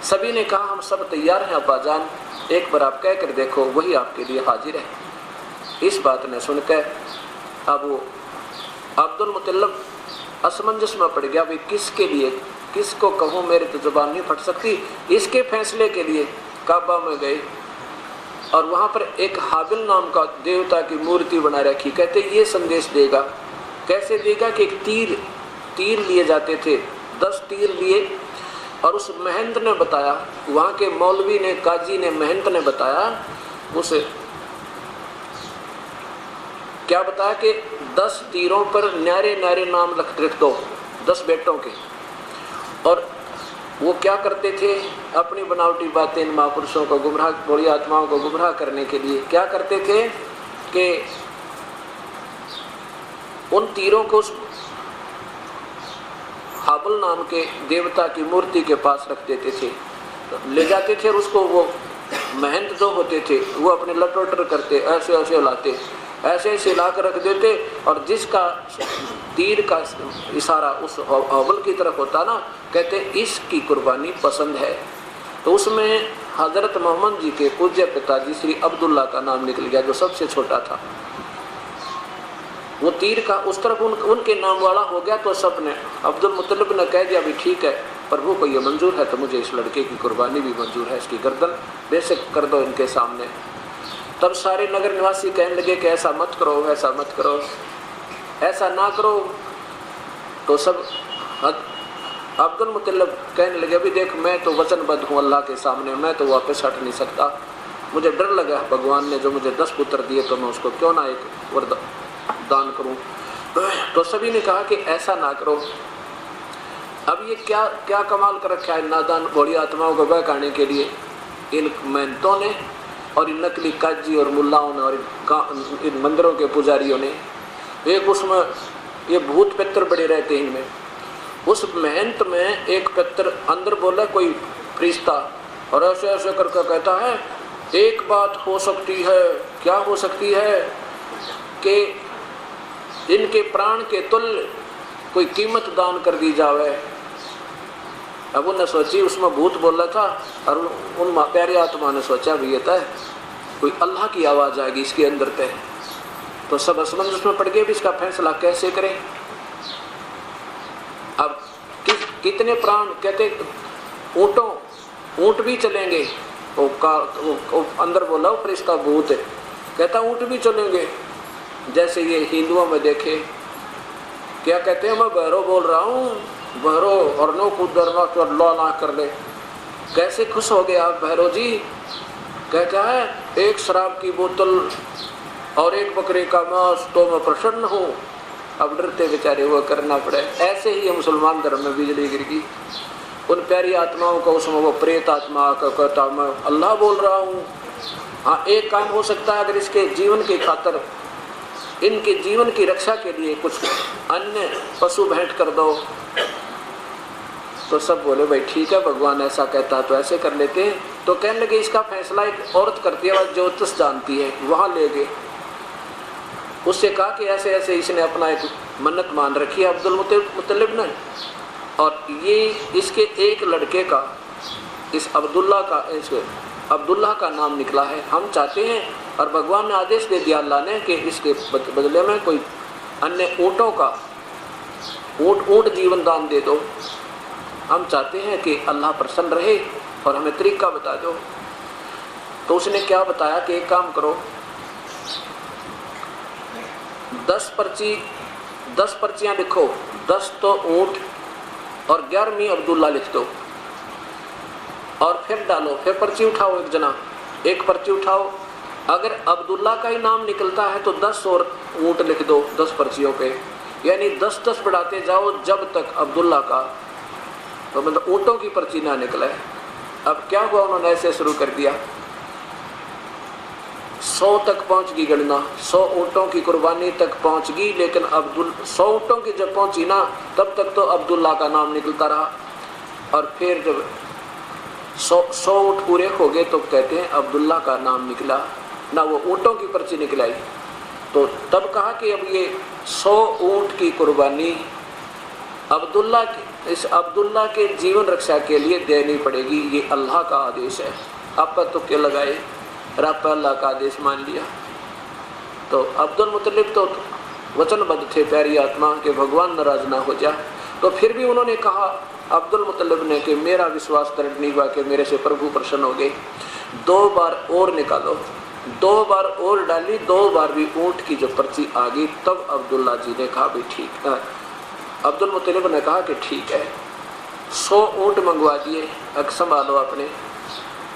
सभी ने कहा हम सब तैयार हैं अब्बाजान, एक बार आप कह कर देखो, वही आपके लिए हाजिर है। इस बात ने सुनकर अब वो अब्दुल मुतल्लिब असमंजस में पड़ गया, भाई किसके लिए, किसको कहूँ, मेरे तो जुबान नहीं फट सकती। इसके फैसले के लिए काबा में गए और वहाँ पर एक हाबिल नाम का देवता की मूर्ति बना रखी। कहते ये संदेश देगा, कैसे देगा कि एक तीर लिए जाते थे, 10 तीर लिए, और उस महंत ने बताया, वहाँ के मौलवी ने, काजी ने, महंत ने बताया, उसे क्या बताया कि 10 तीरों पर न्यारे न्यारे नाम लिख दो 10 बेटों के। और वो क्या करते थे, अपनी बनावटी बातें इन महापुरुषों को गुमराह, बड़ी आत्माओं को गुमराह करने के लिए क्या करते थे कि उन तीरों को उस हाबल नाम के देवता की मूर्ति के पास रख देते थे, ले जाते थे, और उसको वो महंत जो होते थे वो अपने लटोटर करते, ऐसे ऐसे लाते, ऐसे ऐसे ला कर रख देते, और जिसका तीर का इशारा उस हाबल की तरफ होता ना, कहते इसकी कुर्बानी पसंद है। तो उसमें हज़रत मोहम्मद जी के पूज्य पिताजी श्री अब्दुल्ला का नाम निकल गया, जो सबसे छोटा था। वो तीर का उस तरफ उनके नाम वाला हो गया। तो सब ने, अब्दुल मुतल्लिब ने कह दिया भी ठीक है, प्रभु को ये मंजूर है तो मुझे इस लड़के की कुर्बानी भी मंजूर है, इसकी गर्दन बेशक कर दो इनके सामने। तब सारे नगर निवासी कहने लगे कि ऐसा मत करो, ऐसा मत करो, ऐसा ना करो। तो सब अब्दुल मुतल्लिब कहने लगे, अभी देख मैं तो वचनबद्ध हूँ अल्लाह के सामने, मैं तो वापस हट नहीं सकता, मुझे डर लगा भगवान ने जो मुझे 10 पुत्र दिए तो मैं उसको क्यों ना एक वरदान करूँ। तो सभी ने कहा कि ऐसा ना करो। अब ये क्या कमाल कर रखा है नादान बड़ी आत्माओं को बहकाने के लिए इन मेहनतों ने और इन नकली काजी और मुल्लाओं ने और इन मंदिरों के पुजारियों ने। एक उसमें ये भूत पितर बड़े रहते हैं इनमें। उस मेहनत में एक पितर अंदर बोला कोई फरिश्ता, और ऐसे ऐसे करके कहता है एक बात हो सकती है, क्या हो सकती है कि इनके प्राण के तुल्य कोई कीमत दान कर दी जावे। अब उन्हें सोची, उसमें भूत बोल रहा था, और उन प्यारी आत्मा ने सोचा भी ये था कोई अल्लाह की आवाज़ आएगी इसके अंदर पे। तो सब असमंजस में पड़ गए भी इसका फैसला कैसे करें। अब कितने प्राण, कहते ऊँट भी चलेंगे। वो अंदर बोला वो फरिश्ता भूत है, कहता ऊँट भी चलेंगे, जैसे ये हिंदुओं में देखे क्या कहते हैं, मैं बहरो बोल रहा हूँ, बहरो और नो कुदरना तो अल्लाह ना कर ले। कैसे खुश हो गए आप बहरो जी? कहता है एक शराब की बोतल और एक बकरे का मांस तो मैं प्रसन्न हूँ। अब डरते बेचारे वो करना पड़े। ऐसे ही मुसलमान धर्म में बिजली गिर गई। उन प्यारी आत्माओं को उसमें वो प्रेत आत्मा का कहता मैं अल्लाह बोल रहा हूँ। हाँ, एक काम हो सकता है, अगर इसके जीवन की खातर, इनके जीवन की रक्षा के लिए कुछ अन्य पशु भेंट कर दो, तो सब बोले भाई ठीक है, भगवान ऐसा कहता है तो ऐसे कर लेते हैं। तो कहने लगे इसका फैसला एक औरत करती है, वह ज्योतिष जानती है, वहाँ ले गए। उससे कहा कि ऐसे ऐसे इसने अपना एक मन्नत मान रखी है अब्दुल मुत्तलिब ने, और ये इसके एक लड़के का, इस अब्दुल्ला का नाम निकला है। हम चाहते हैं, और भगवान ने आदेश दे दिया अल्लाह ने, कि इसके बदले में कोई अन्य ऊँटों का ऊँट जीवन दान दे दो। हम चाहते हैं कि अल्लाह प्रसन्न रहे और हमें तरीका बता दो। तो उसने क्या बताया कि एक काम करो, 10 पर्चियाँ लिखो, 10 तो ऊँट और 11वीं अब्दुल्ला लिख दो, और फिर डालो। फिर पर्ची उठाओ, एक जना एक पर्ची उठाओ। अगर अब्दुल्ला का ही नाम निकलता है तो 10 और ऊँट लिख दो 10 पर्चियों पे, यानी 10-10 बढ़ाते जाओ जब तक अब्दुल्ला का, तो मतलब ऊँटों की पर्ची ना निकले। अब क्या हुआ, उन्होंने ऐसे शुरू कर दिया, 100 तक पहुंच गई गणना, 100 ऊँटों की कुर्बानी तक पहुंच गई। लेकिन 100 ऊँटों की जब पहुंची ना, तब तक तो अब्दुल्ला का नाम निकलता रहा। और फिर जब 100 ऊँट पूरे हो गए तो कहते हैं अब्दुल्ला का नाम निकला ना, वो ऊँटों की पर्ची निकलाई। तो तब कहा कि अब ये 100 ऊँट की कुर्बानी इस अब्दुल्ला के जीवन रक्षा के लिए देनी पड़ेगी, ये अल्लाह का आदेश है। आप पर तो क्या लगाए, रब अल्लाह का आदेश मान लिया। तो अब्दुल मुत्तलिब तो वचनबद्ध थे प्यारी आत्मा के भगवान नाराज ना हो जाए। तो फिर भी उन्होंने कहा अब्दुल मुत्तलिब ने कि मेरा विश्वास दृढ़ नहीं हुआ कि मेरे से प्रभु प्रसन्न हो गए, 2 बार और निकालो। 2 बार और डाली, 2 बार भी ऊँट की जो पर्ची आ गई। तब अब्दुल्ला जी ने कहा भी ठीक है, अब्दुल मुत्तलिब ने कहा कि ठीक है, 100 ऊँट मंगवा दिए, अब संभालो अपने।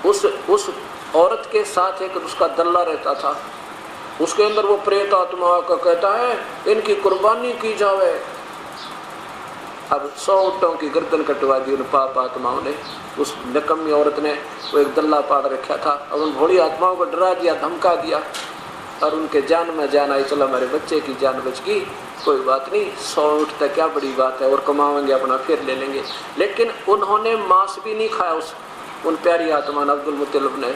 उस औरत के साथ एक उसका दल्ला रहता था, उसके अंदर वो प्रेत आत्मा का कहता है इनकी कुर्बानी की जावे। अब 100 ऊँटों की गर्दन कटवा दी उन पाप आत्माओं ने। उस नकम्मी औरत ने वो एक दल्ला पाड़ रखा था, और उन भोली आत्माओं को डरा दिया, धमका दिया, और उनके जान में जान आई। चलो हमारे बच्चे की जान बच गई, कोई बात नहीं, 100 ऊँट तक क्या बड़ी बात है, और कमाएंगे अपना फिर ले लेंगे। लेकिन उन्होंने मांस भी नहीं खाया उन प्यारी आत्मा ने, अब्दुल मुत्तलिब ने,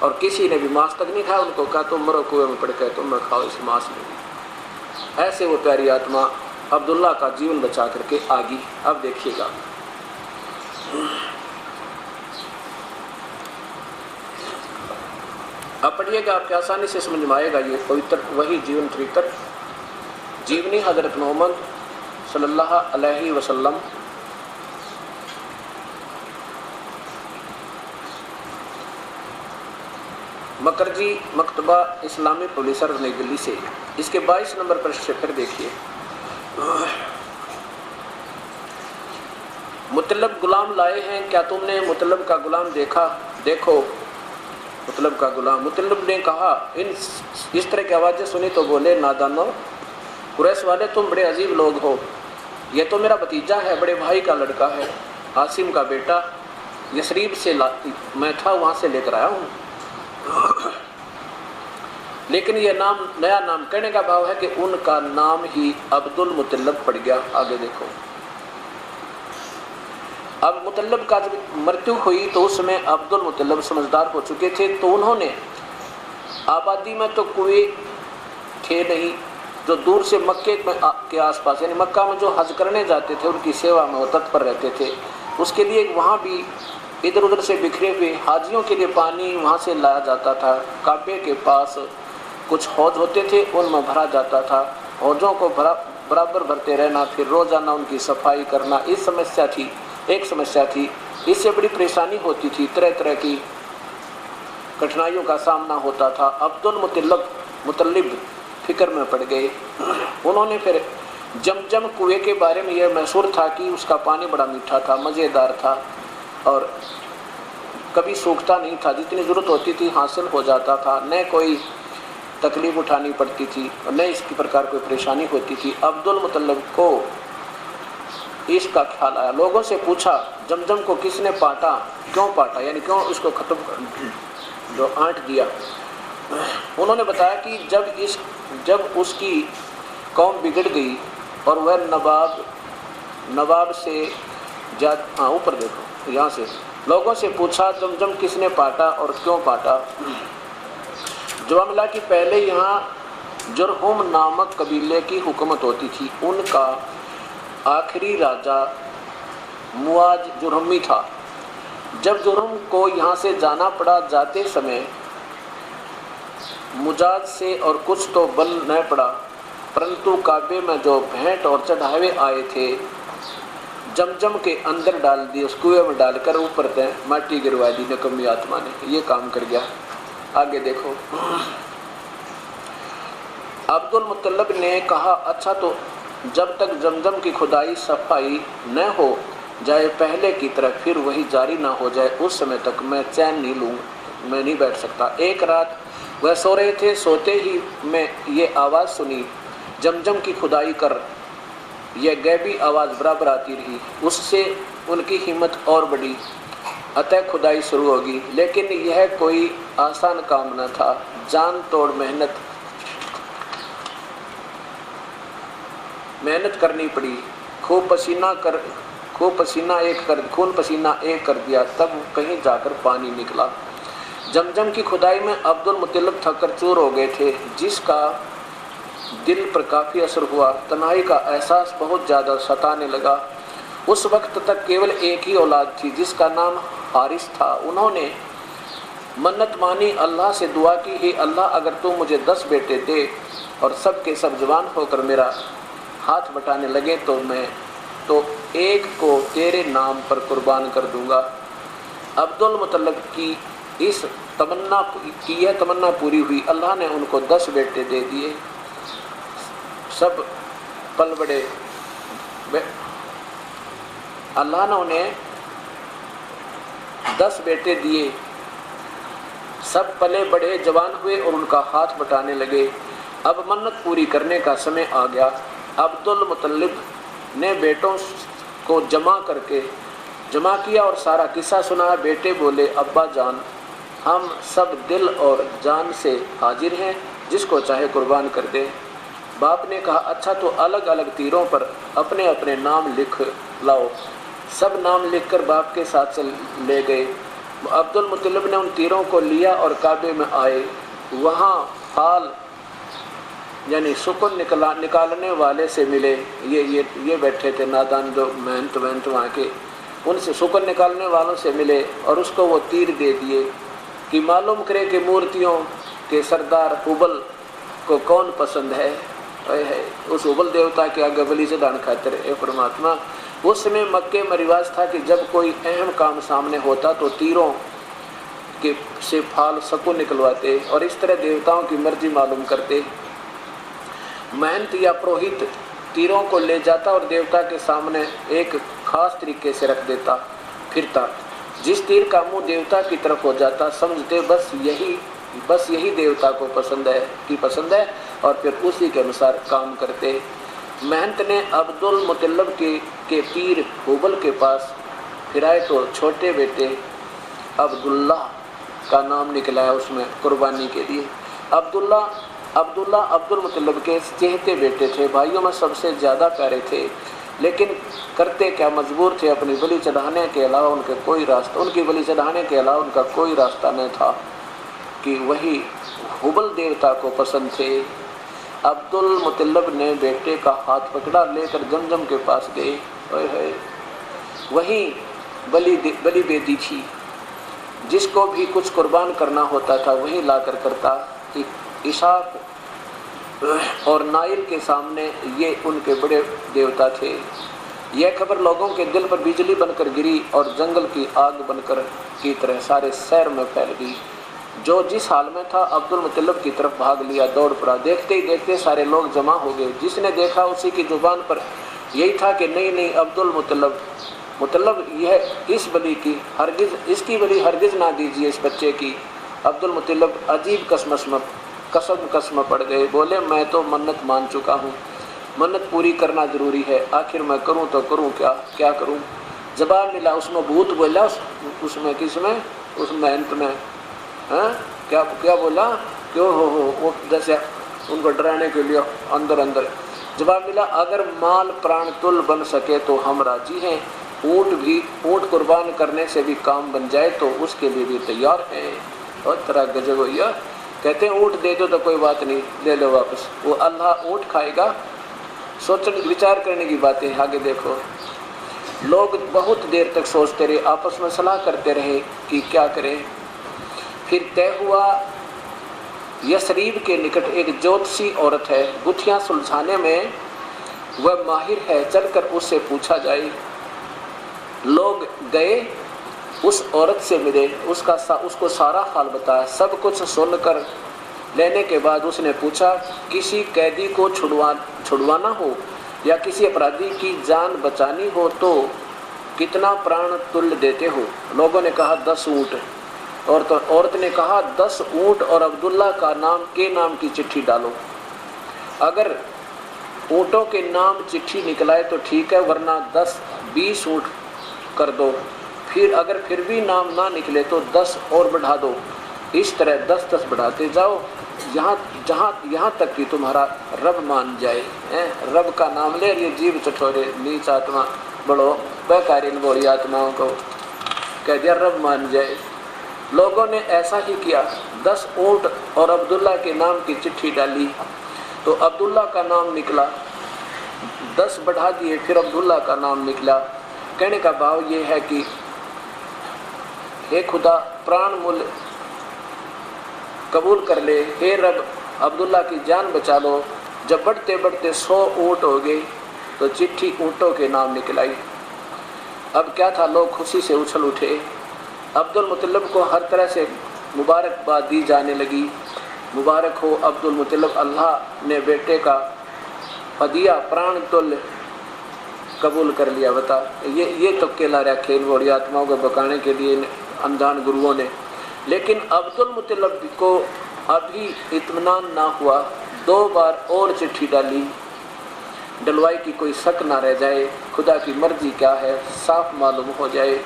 और किसी ने भी मांस तक नहीं खाया। उनको कहा तुम मरो कुएं में पड़ के, तुम न खाओ इस मांस में। ऐसे वो प्यारी आत्मा अब्दुल्ला का जीवन बचा करके आ गई। अब देखिएगा, अब पढ़िएगा, आपके आसानी से समझ में आएगा। ये पवित्र वही जीवन चरित्र, जीवनी हजरत मोहम्मद सल्लल्लाहु अलैहि वसल्लम। मकरजी मकतबा इस्लामी पब्लिशर नई दिल्ली से। इसके 22 नंबर पर फिर देखिए, मुतल्लब गुलाम लाए हैं, क्या तुमने मुतल्लब का गुलाम देखा? देखो मुतल्लब का गुलाम। मुतल्लब ने कहा, इस तरह की आवाज़ें सुनी तो बोले नादानो, कुरैश वाले तुम बड़े अजीब लोग हो। ये तो मेरा भतीजा है, बड़े भाई का लड़का है, आसिम का बेटा, यसरीब से मैं था वहाँ से लेकर आया हूँ। लेकिन ये नाम, नया नाम कहने का भाव है कि उनका नाम ही अब्दुल मुतल्लब पड़ गया। आगे देखो, अब मुतल्लब का जब मृत्यु हुई तो उसमें अब्दुल मुतल्लब समझदार हो चुके थे, तो उन्होंने आबादी में तो कुएं थे नहीं, जो दूर से मक्के के आसपास यानी मक्का में जो हज करने जाते थे उनकी सेवा में वो तत्पर रहते थे। उसके लिए वहाँ भी इधर उधर से बिखरे हुए हाजियों के लिए पानी वहाँ से लाया जाता था। काबे के पास कुछ हौज होते थे, उनमें भरा जाता था। हौजों को बराबर भरते रहना, फिर रोज़ाना उनकी सफाई करना, इस समस्या थी, एक समस्या थी। इससे बड़ी परेशानी होती थी, तरह तरह की कठिनाइयों का सामना होता था। अब्दुल मुतल्लिब फिक्र में पड़ गए। उन्होंने फिर जमजम कुएं के बारे में यह मशहूर था कि उसका पानी बड़ा मीठा था, मज़ेदार था और कभी सूखता नहीं था, जितनी ज़रूरत होती थी हासिल हो जाता था, न कोई तकलीफ़ उठानी पड़ती थी और न इसकी प्रकार कोई परेशानी होती थी। अब्दुल मुतल्लिब को इसका ख्याल आया। लोगों से पूछा जमजम को किसने पाटा, क्यों पाटा, यानी क्यों उसको ख़त्म जो आंट दिया। उन्होंने बताया कि जब उसकी कौम बिगड़ गई और वह नवाब से ऊपर देखो यहाँ से, लोगों से पूछा जमजम किसने पाटा और क्यों पाटा। जवाब मिला कि पहले यहाँ जुरहुम नामक कबीले की हुकूमत होती थी। उनका आखिरी राजा मुआज जुरहमी था। जब जुरहुम को यहाँ से जाना पड़ा, जाते समय मुजाज से और कुछ तो बल न पड़ा, परंतु काबे में जो भेंट और चढ़ावे आए थे जमजम के अंदर डाल दिए, उस कुएं में डालकर ऊपर से माटी गिरवा दी नकम्मी आत्मा ने। ये काम कर गया। आगे देखो, अब्दुल मुतल्लिब ने कहा अच्छा तो जब तक जमजम की खुदाई सफाई न हो जाए पहले की तरह फिर वही जारी ना हो जाए, उस समय तक मैं चैन नहीं लूँगा, मैं नहीं बैठ सकता। एक रात वह सो रहे थे, सोते ही मैं ये आवाज़ सुनी जमजम की खुदाई कर। यह गैबी आवाज़ बराबर आती रही, उससे उनकी हिम्मत और बढ़ी, अतः खुदाई शुरू होगी। लेकिन यह कोई आसान काम न था, जान तोड़ मेहनत करनी पड़ी। खून पसीना एक कर दिया, तब कहीं जाकर पानी निकला। जमजम की खुदाई में अब्दुल मुतल्लिब थककर चूर हो गए थे, जिसका दिल पर काफ़ी असर हुआ। तन्हाई का एहसास बहुत ज़्यादा सताने लगा। उस वक्त तक केवल एक ही औलाद थी जिसका नाम हारिस था। उन्होंने मन्नत मानी, अल्लाह से दुआ की, हे अल्लाह अगर तू मुझे 10 बेटे दे और सब के सब जवान होकर मेरा हाथ बटाने लगे तो मैं तो एक को तेरे नाम पर कुर्बान कर दूंगा। अब्दुल मुतल्लिब की इस तमन्ना पूरी हुई। अल्लाह ने उनको 10 बेटे दे दिए। सब पल बड़े, अल्लाह ने उन्हें 10 बेटे दिए। सब पले बड़े, जवान हुए और उनका हाथ बटाने लगे। अब मन्नत पूरी करने का समय आ गया। अब्दुल मुतल्लिब ने बेटों को जमा किया और सारा किस्सा सुनाया। बेटे बोले, अब्बा जान, हम सब दिल और जान से हाजिर हैं, जिसको चाहे कुर्बान कर दे। बाप ने कहा, अच्छा तो अलग अलग तीरों पर अपने अपने नाम लिख लाओ। सब नाम लिखकर बाप के साथ से ले गए। अब्दुल मुतल्लिब ने उन तीरों को लिया और काबे में आए। वहाँ फाल यानी सुकून निकालने वाले से मिले। ये बैठे थे नादान जो मेहनत वहाँ के, उनसे सुकून निकालने वालों से मिले और उसको वो तीर दे दिए कि मालूम करे कि मूर्तियों के सरदार हुबल को कौन पसंद है। उस हुबल देवता के आगे बलि चढ़ाने खातिर ए परमात्मा। उस समय मक्के में रिवाज था कि जब कोई अहम काम सामने होता तो तीरों के से फाल सुकून निकलवाते और इस तरह देवताओं की मर्जी मालूम करते। महंत या पुरोहित तीरों को ले जाता और देवता के सामने एक खास तरीके से रख देता फिरता। जिस तीर का मुंह देवता की तरफ हो जाता समझते बस यही देवता को पसंद है और फिर उसी के अनुसार काम करते। महंत ने अब्दुल मुतल्लिब के तीर हुबल के पास फिराए तो छोटे बेटे अब्दुल्ला का नाम निकला उसमें कुर्बानी के लिए। अब्दुल्ला अब्दुल मुतल्लिब के चहेते बेटे थे, भाइयों में सबसे ज़्यादा प्यारे थे, लेकिन करते क्या, मजबूर थे। अपनी बलि चढ़ाने के अलावा उनकी बलि चढ़ाने के अलावा उनका कोई रास्ता नहीं था कि वही हुबल देवता को पसंद थे। अब्दुल मुतल्लिब ने बेटे का हाथ पकड़ा, लेकर जमजम के पास गए। वहीं बलि बेदी थी, जिसको भी कुछ कुर्बान करना होता था वहीं लाकर करता। इशाक और नाइल के सामने ये उनके बड़े देवता थे। यह खबर लोगों के दिल पर बिजली बनकर गिरी और जंगल की आग बनकर की तरह सारे शहर में फैल गई। जो जिस हाल में था अब्दुल मुतल्लिब की तरफ भाग लिया, दौड़ पड़ा। देखते ही देखते सारे लोग जमा हो गए। जिसने देखा उसी की जुबान पर यही था कि नहीं नहीं, अब्दुल मुतल्लिब यह इस बली की हरगिज़, इसकी बली हरगिज़ ना दीजिए इस बच्चे की। अब्दुल मुतल्लिब अजीब कसम पड़ गए। बोले मैं तो मन्नत मान चुका हूँ, मन्नत पूरी करना ज़रूरी है, आखिर मैं करूँ तो करूँ क्या करूँ। जवाब मिला, उसमें भूत बोला, उसमें किसमें, उस मेहनत में, हाँ क्या बोला, क्यों हो वो जैसे उनको डराने के लिए अंदर। जवाब मिला, अगर माल प्राण तुल बन सके तो हम राजी हैं, ऊँट कुर्बान करने से भी काम बन जाए तो उसके लिए भी तैयार हैं। और तरह गजब भैया, कहते हैं ऊँट दे दो तो कोई बात नहीं, ले लो वापस, वो अल्लाह ऊँट खाएगा। सोचने विचार करने की बातें आगे देखो। लोग बहुत देर तक सोचते रहे, आपस में सलाह करते रहे कि क्या करें। फिर तय हुआ, यसरीब के निकट एक ज्योतिषी औरत है, गुत्थियाँ सुलझाने में वह माहिर है, चलकर उससे पूछा जाए। लोग गए, उस औरत से मिले, उसको सारा हाल बताया। सब कुछ सुनकर लेने के बाद उसने पूछा, किसी कैदी को छुड़वाना हो या किसी अपराधी की जान बचानी हो तो कितना प्राण तुल्य देते हो। लोगों ने कहा 10 ऊँट। औरत ने कहा 10 ऊँट और अब्दुल्ला का नाम की चिट्ठी डालो। अगर ऊँटों के नाम चिट्ठी निकलाए तो ठीक है, वरना 10-20 ऊँट कर दो। अगर फिर भी नाम ना निकले तो 10 और बढ़ा दो। इस तरह 10-10 बढ़ाते जाओ, यहाँ तक कि तुम्हारा रब मान जाए। रब का नाम ले, ये जीव चटोरे नीच आत्मा बड़ो बेकारीन बोली आत्माओं को कह दिया रब मान जाए। लोगों ने ऐसा ही किया, 10 ऊँट और अब्दुल्ला के नाम की चिट्ठी डाली तो अब्दुल्ला का नाम निकला। 10 बढ़ा दिए, फिर अब्दुल्ला का नाम निकला। कहने का भाव ये है कि हे खुदा, प्राण मूल्य कबूल कर ले, हे रब अब्दुल्ला की जान बचा लो। जब बढ़ते बढ़ते 100 ऊँट हो गए तो चिट्ठी ऊँटों के नाम निकलाई। अब क्या था, लोग खुशी से उछल उठे। अब्दुल मुतल्लिब को हर तरह से मुबारकबाद दी जाने लगी। मुबारक हो अब्दुल मुतल्लिब, अल्लाह ने बेटे का हदिया प्राण तुल्य कबूल कर लिया। बता, ये तो केला रहा खेल बड़ी आत्माओं को बकाने के लिए अनजान गुरुओं ने। लेकिन अब्दुल मुतल्लिब को अभी इत्मीनान ना हुआ। 2 बार और चिट्ठी डलवाई की कोई शक ना रह जाए, खुदा की मर्जी क्या है साफ मालूम हो जाए।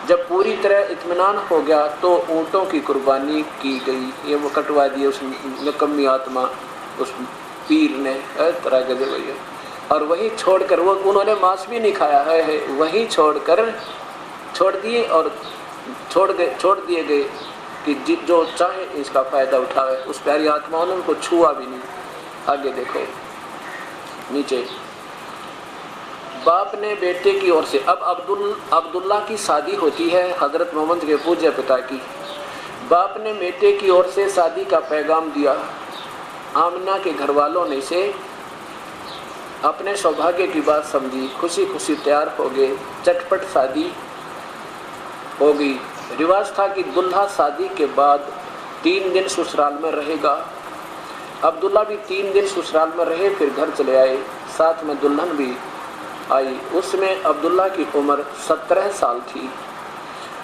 जब पूरी तरह इत्मीनान हो गया तो ऊँटों की कुर्बानी की गई। ये वो कटवा दिए उस नकम्मी आत्मा, उस पीर ने तरह के भैया। और वही छोड़कर उन्होंने मांस भी नहीं खाया है, वही छोड़ दिए और छोड़ दिए गए कि जो चाहे इसका फ़ायदा उठावे। उस प्यारी आत्माओं ने उनको छुआ भी नहीं। आगे देखो नीचे, बाप ने बेटे की ओर से, अब अब्दुल्ला की शादी होती है हज़रत मोहम्मद के पूज्य पिता की। बाप ने बेटे की ओर से शादी का पैगाम दिया। आमिना के घर वालों ने इसे अपने सौभाग्य की बात समझी, खुशी खुशी तैयार हो गए। चटपट शादी हो गई। रिवाज था कि दुल्हा शादी के बाद 3 दिन ससुराल में रहेगा। अब्दुल्ला भी 3 दिन ससुराल में रहे, फिर घर चले आए। साथ में दुल्हन भी आई। उसमें अब्दुल्ला की उम्र 17 साल थी।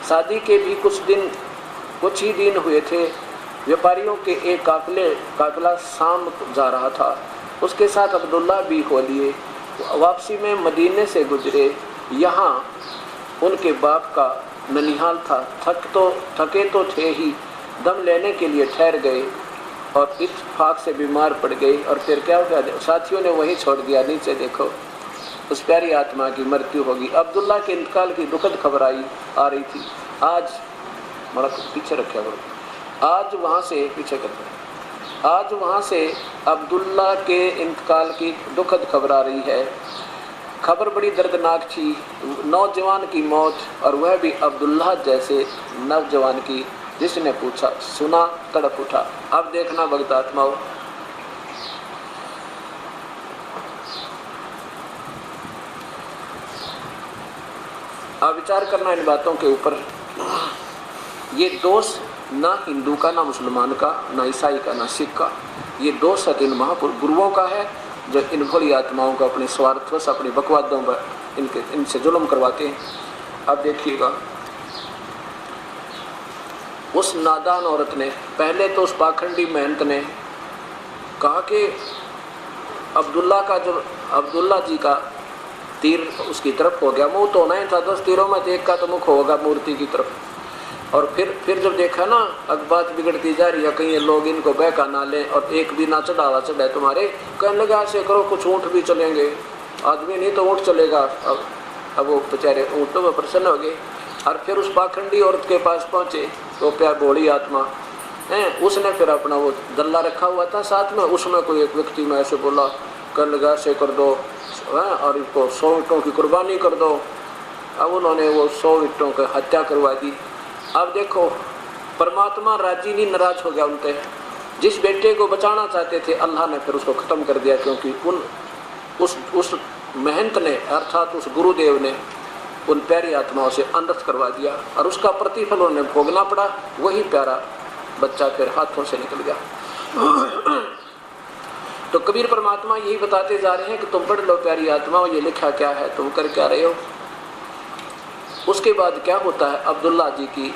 शादी के भी कुछ ही दिन हुए थे। व्यापारियों के एक काफिला शाम जा रहा था, उसके साथ अब्दुल्ला भी हो लिए। वापसी में मदीने से गुजरे। यहाँ उनके बाप का ननिहाल था। थके तो थे ही, दम लेने के लिए ठहर गए और इत्तेफाक से बीमार पड़ गए। और फिर क्या हो गया, साथियों ने वहीं छोड़ दिया। नीचे देखो, उस प्यारी आत्मा की मृत्यु होगी। अब्दुल्ला के इंतकाल की दुखद खबर आ रही थी। आज बड़ा पीछे रखा करो, आज वहाँ से अब्दुल्ला के इंतकाल की दुखद खबर आ रही है। खबर बड़ी दर्दनाक थी। नौजवान की मौत, और वह भी अब्दुल्ला जैसे नौजवान की, जिसने पूछा सुना तड़प उठा। अब देखना भक्त आत्माओं, अब विचार करना इन बातों के ऊपर। ये दोष ना हिंदू का, ना मुसलमान का, ना ईसाई का, ना सिख का। ये दोष है इन महापुरुष गुरुओं का है जो इन भोली आत्माओं को अपने स्वार्थवश अपने बकवादों पर इनसे जुल्म करवाते हैं। अब देखिएगा, उस नादान औरत ने पहले तो उस पाखंडी महंत ने कहा कि अब्दुल्ला जी का तीर उसकी तरफ हो गया, मुंह तो होना ही था, 10 तीरों में एक का तो मुख होगा मूर्ति की तरफ। और फिर जब देखा ना अब बात बिगड़ती जा रही है, कहीं लोग इनको बहका ना लें और एक भी ना चढ़ावा चढ़ाए तुम्हारे, कहने लगा ऐसे करो कुछ ऊँट भी चलेंगे, आदमी नहीं तो ऊँट चलेगा। अब वो बेचारे ऊँटों में प्रसन्न हो गए और फिर उस पाखंडी औरत के पास पहुँचे तो प्यार भोली आत्मा है, उसने फिर अपना वो दल्ला रखा हुआ था साथ में, उसमें कोई एक व्यक्ति में ऐसे बोला, कहने लगा ऐसे कर दो और इसको 100 ईंटों की कुर्बानी कर दो। अब उन्होंने वो 100 ईंटों की हत्या करवा दी। अब देखो परमात्मा राजी नहीं, नाराज हो गया उनसे। जिस बेटे को बचाना चाहते थे अल्लाह ने फिर उसको ख़त्म कर दिया, क्योंकि उस महंत ने अर्थात उस गुरुदेव ने उन प्यारी आत्माओं से अनर्थ करवा दिया और उसका प्रतिफल उन्हें भोगना पड़ा। वही प्यारा बच्चा फिर हाथों से निकल गया। तो कबीर परमात्मा यही बताते जा रहे हैं कि तुम पढ़ लो प्यारी आत्माओं, ये लिखा क्या है, तुम कर क्या रहे हो। उसके बाद क्या होता है, अब्दुल्ला जी की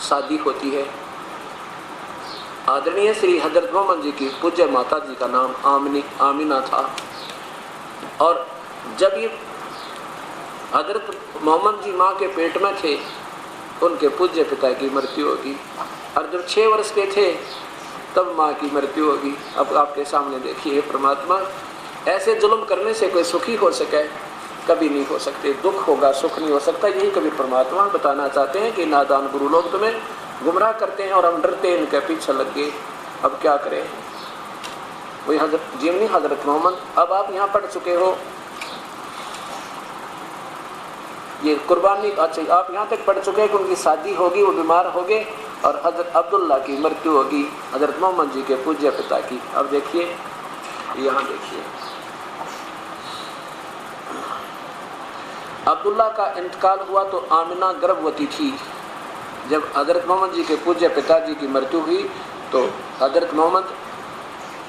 शादी होती है। आदरणीय श्री हजरत मोहम्मद जी की पूज्य माता जी का नाम आमिना था। और जब ये हजरत मोहम्मद जी माँ के पेट में थे, उनके पूज्य पिता की मृत्यु होगी और जब 6 वर्ष के थे तब माँ की मृत्यु होगी। अब आपके सामने देखिए, परमात्मा ऐसे जुल्म करने से कोई सुखी हो सके, कभी नहीं हो सकते। दुख होगा, सुख नहीं हो सकता। यही कबीर परमात्मा बताना चाहते हैं कि नादान गुरु लोग तुम्हें गुमराह करते हैं और हम डरते हैं, इनके पीछे लग गए। अब क्या करें। वही हजरत जीवनी हजरत मोहम्मद, अब आप यहाँ पढ़ चुके हो ये कुर्बानी, अच्छा आप यहाँ तक पढ़ चुके हैं कि उनकी शादी होगी, वो बीमार हो गए और हजरत अब्दुल्ला की मृत्यु होगी, हजरत मोहम्मद जी के पूज्य पिता की। अब देखिए, यहाँ देखिए, अब्दुल्ला का इंतकाल हुआ तो आमिना गर्भवती थी। जब हजरत मोहम्मद जी के पूज्य पिताजी की मृत्यु हुई तो हजरत मोहम्मद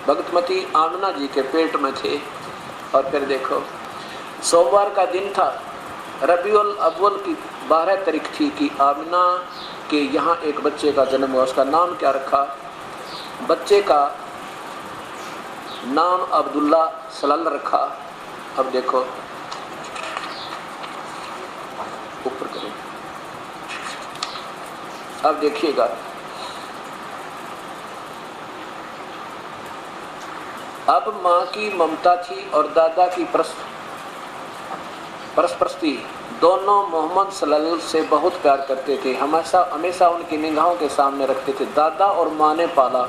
भगतमती आमिना जी के पेट में थे। और फिर देखो, सोमवार का दिन था, रबीउल अव्वल की 12 तारीख थी कि आमिना के यहाँ एक बच्चे का जन्म हुआ। उसका नाम क्या रखा? बच्चे का नाम अब्दुल्ला सलल रखा। अब देखो, ऊपर करो, अब देखिएगा, अब माँ की ममता थी और दादा की परस्परस्ती। दोनों मोहम्मद सल्लल्लाहु से बहुत प्यार करते थे, हमेशा उनकी निगाहों के सामने रखते थे। दादा और माँ ने पाला,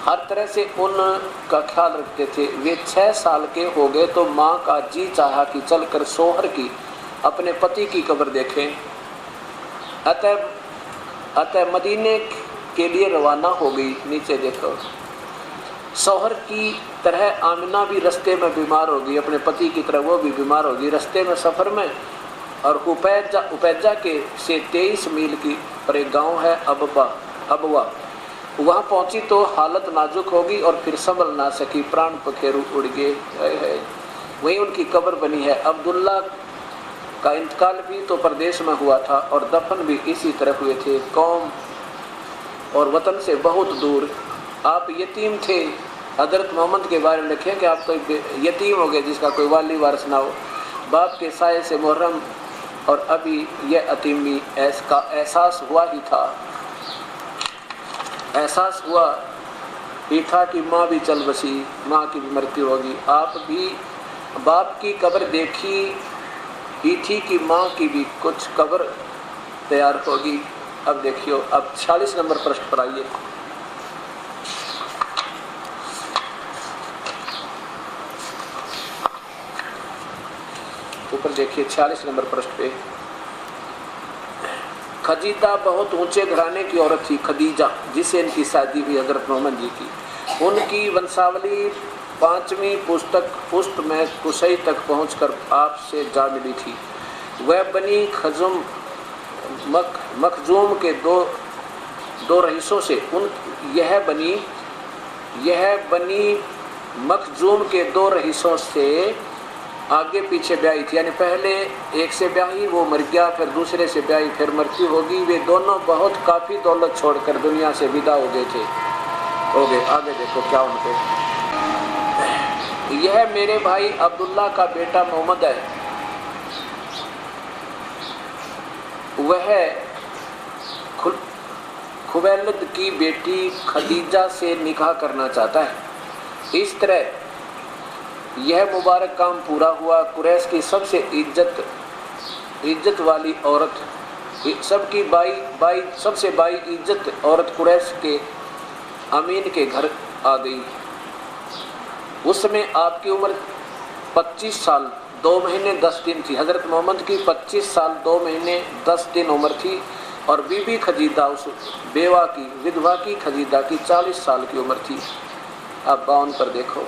हर तरह से उनका ख्याल रखते थे। वे 6 साल के हो गए तो माँ का जी चाहा कि चलकर सोहर की अपने पति की कब्र देखें। अतः मदीने के लिए रवाना हो गई। नीचे देखो, सोहर की तरह आमिना भी रास्ते में बीमार हो गई, अपने पति की तरह वो भी बीमार हो गई रास्ते में सफ़र में। और उपैजा के से 23 मील की पर एक गाँव है अबवा, वहाँ पहुँची तो हालत नाजुक होगी और फिर संभल ना सकी, प्राण पखेरु उड़ गए। वहीं उनकी कब्र बनी है। अब्दुल्ला का इंतकाल भी तो प्रदेश में हुआ था और दफन भी इसी तरह हुए थे, कौम और वतन से बहुत दूर। आप यतीम थे। हजरत मोहम्मद के बारे में लिखे कि आप कोई यतीम हो गए जिसका कोई वाली वारिस ना हो, बाप के साये से मुहर्रम, और अभी यह अतीमी का एहसास हुआ ही था। एहसास हुआ ही था कि माँ भी चल बसी, माँ की भी मृत्यु होगी। आप भी बाप की कब्र देखी ही थी कि माँ की भी कुछ कब्र तैयार होगी। अब देखियो, अब 46 नंबर पृष्ठ पर आइए। ऊपर देखिए 46 नंबर पृष्ठ पे, खदीजा बहुत ऊंचे घराने की औरत थी, खदीजा, जिसे इनकी शादी हुई हजरत मोहम्मद जी की। उनकी वंशावली 5वीं पुस्त में कुशई तक पहुंचकर आपसे जा मिली थी। वह बनी मखजूम के दो रईसों से, उन यह बनी मखजूम के दो रईसों से आगे पीछे ब्याही थी, यानी पहले एक से ब्याही, वो मर गया, फिर दूसरे से ब्याही, फिर मृत्यु होगी। वे दोनों बहुत काफ़ी दौलत छोड़कर दुनिया से विदा हो गए। आगे देखो क्या उनके, यह मेरे भाई अब्दुल्ला का बेटा मोहम्मद है, वह खुवैलद की बेटी खदीजा से निकाह करना चाहता है। इस तरह यह मुबारक काम पूरा हुआ। कुरैश की सबसे इज्जत वाली औरत, सबकी सबसे बाई इज्जत औरत कुरैश के अमीन के घर आ गई। उस समय आपकी उम्र 25 साल 2 महीने 10 दिन थी। हज़रत मोहम्मद की 25 साल 2 महीने 10 दिन उम्र थी, और बीबी खदीजा, उस बेवा की विधवा की खदीजा की 40 साल की उम्र थी। अब 52 पर देखो,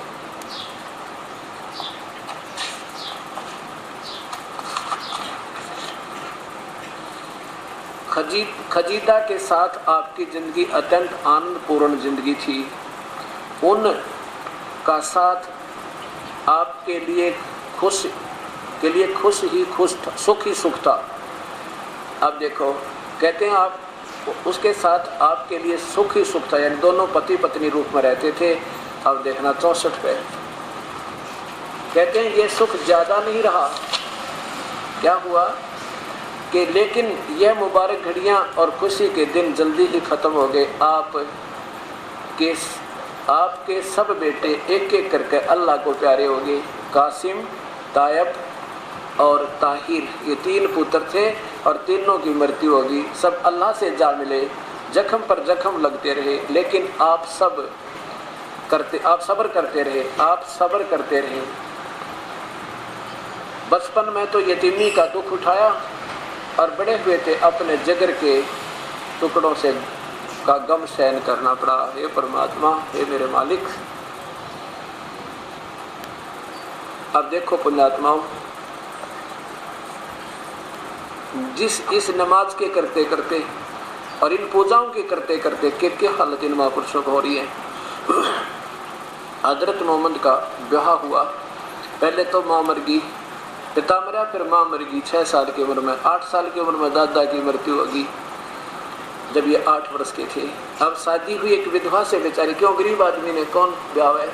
खदीजा के साथ आपकी ज़िंदगी अत्यंत आनंदपूर्ण ज़िंदगी थी। उन का साथ आपके लिए सुख ही सुख था। अब देखो, कहते हैं आप उसके साथ आपके लिए सुख ही सुख था, यानी दोनों पति पत्नी रूप में रहते थे। अब देखना 64 पे, कहते हैं ये सुख ज़्यादा नहीं रहा। क्या हुआ कि लेकिन यह मुबारक घड़ियाँ और खुशी के दिन जल्दी ही ख़त्म हो गए। आपके सब बेटे एक एक करके अल्लाह को प्यारे हो गए। कासिम, तायब और ताहिर, ये 3 पुत्र थे, और तीनों की मृत्यु होगी। सब अल्लाह से जा मिले, जख्म पर जख्म लगते रहे, लेकिन आप सब्र करते रहे। बचपन में तो यतीमी का दुख उठाया, और बड़े हुए थे अपने जिगर के टुकड़ों से का गम सहन करना पड़ा। हे परमात्मा, हे मेरे मालिक। अब देखो पुण्यात्माओं, इस नमाज के करते करते और इन पूजाओं के करते करते क्या हालत इन महापुरुषों को हो रही है। हजरत मोहम्मद का ब्याह हुआ, पहले तो माँ मर गई, पिता मरा, फिर माँ मर गई 6 साल की उम्र में। 8 साल की उम्र में दादा की मृत्यु होगी, जब ये 8 वर्ष के थे। अब शादी हुई एक विधवा से, बेचारी, क्यों, गरीब आदमी ने कौन ब्याह है।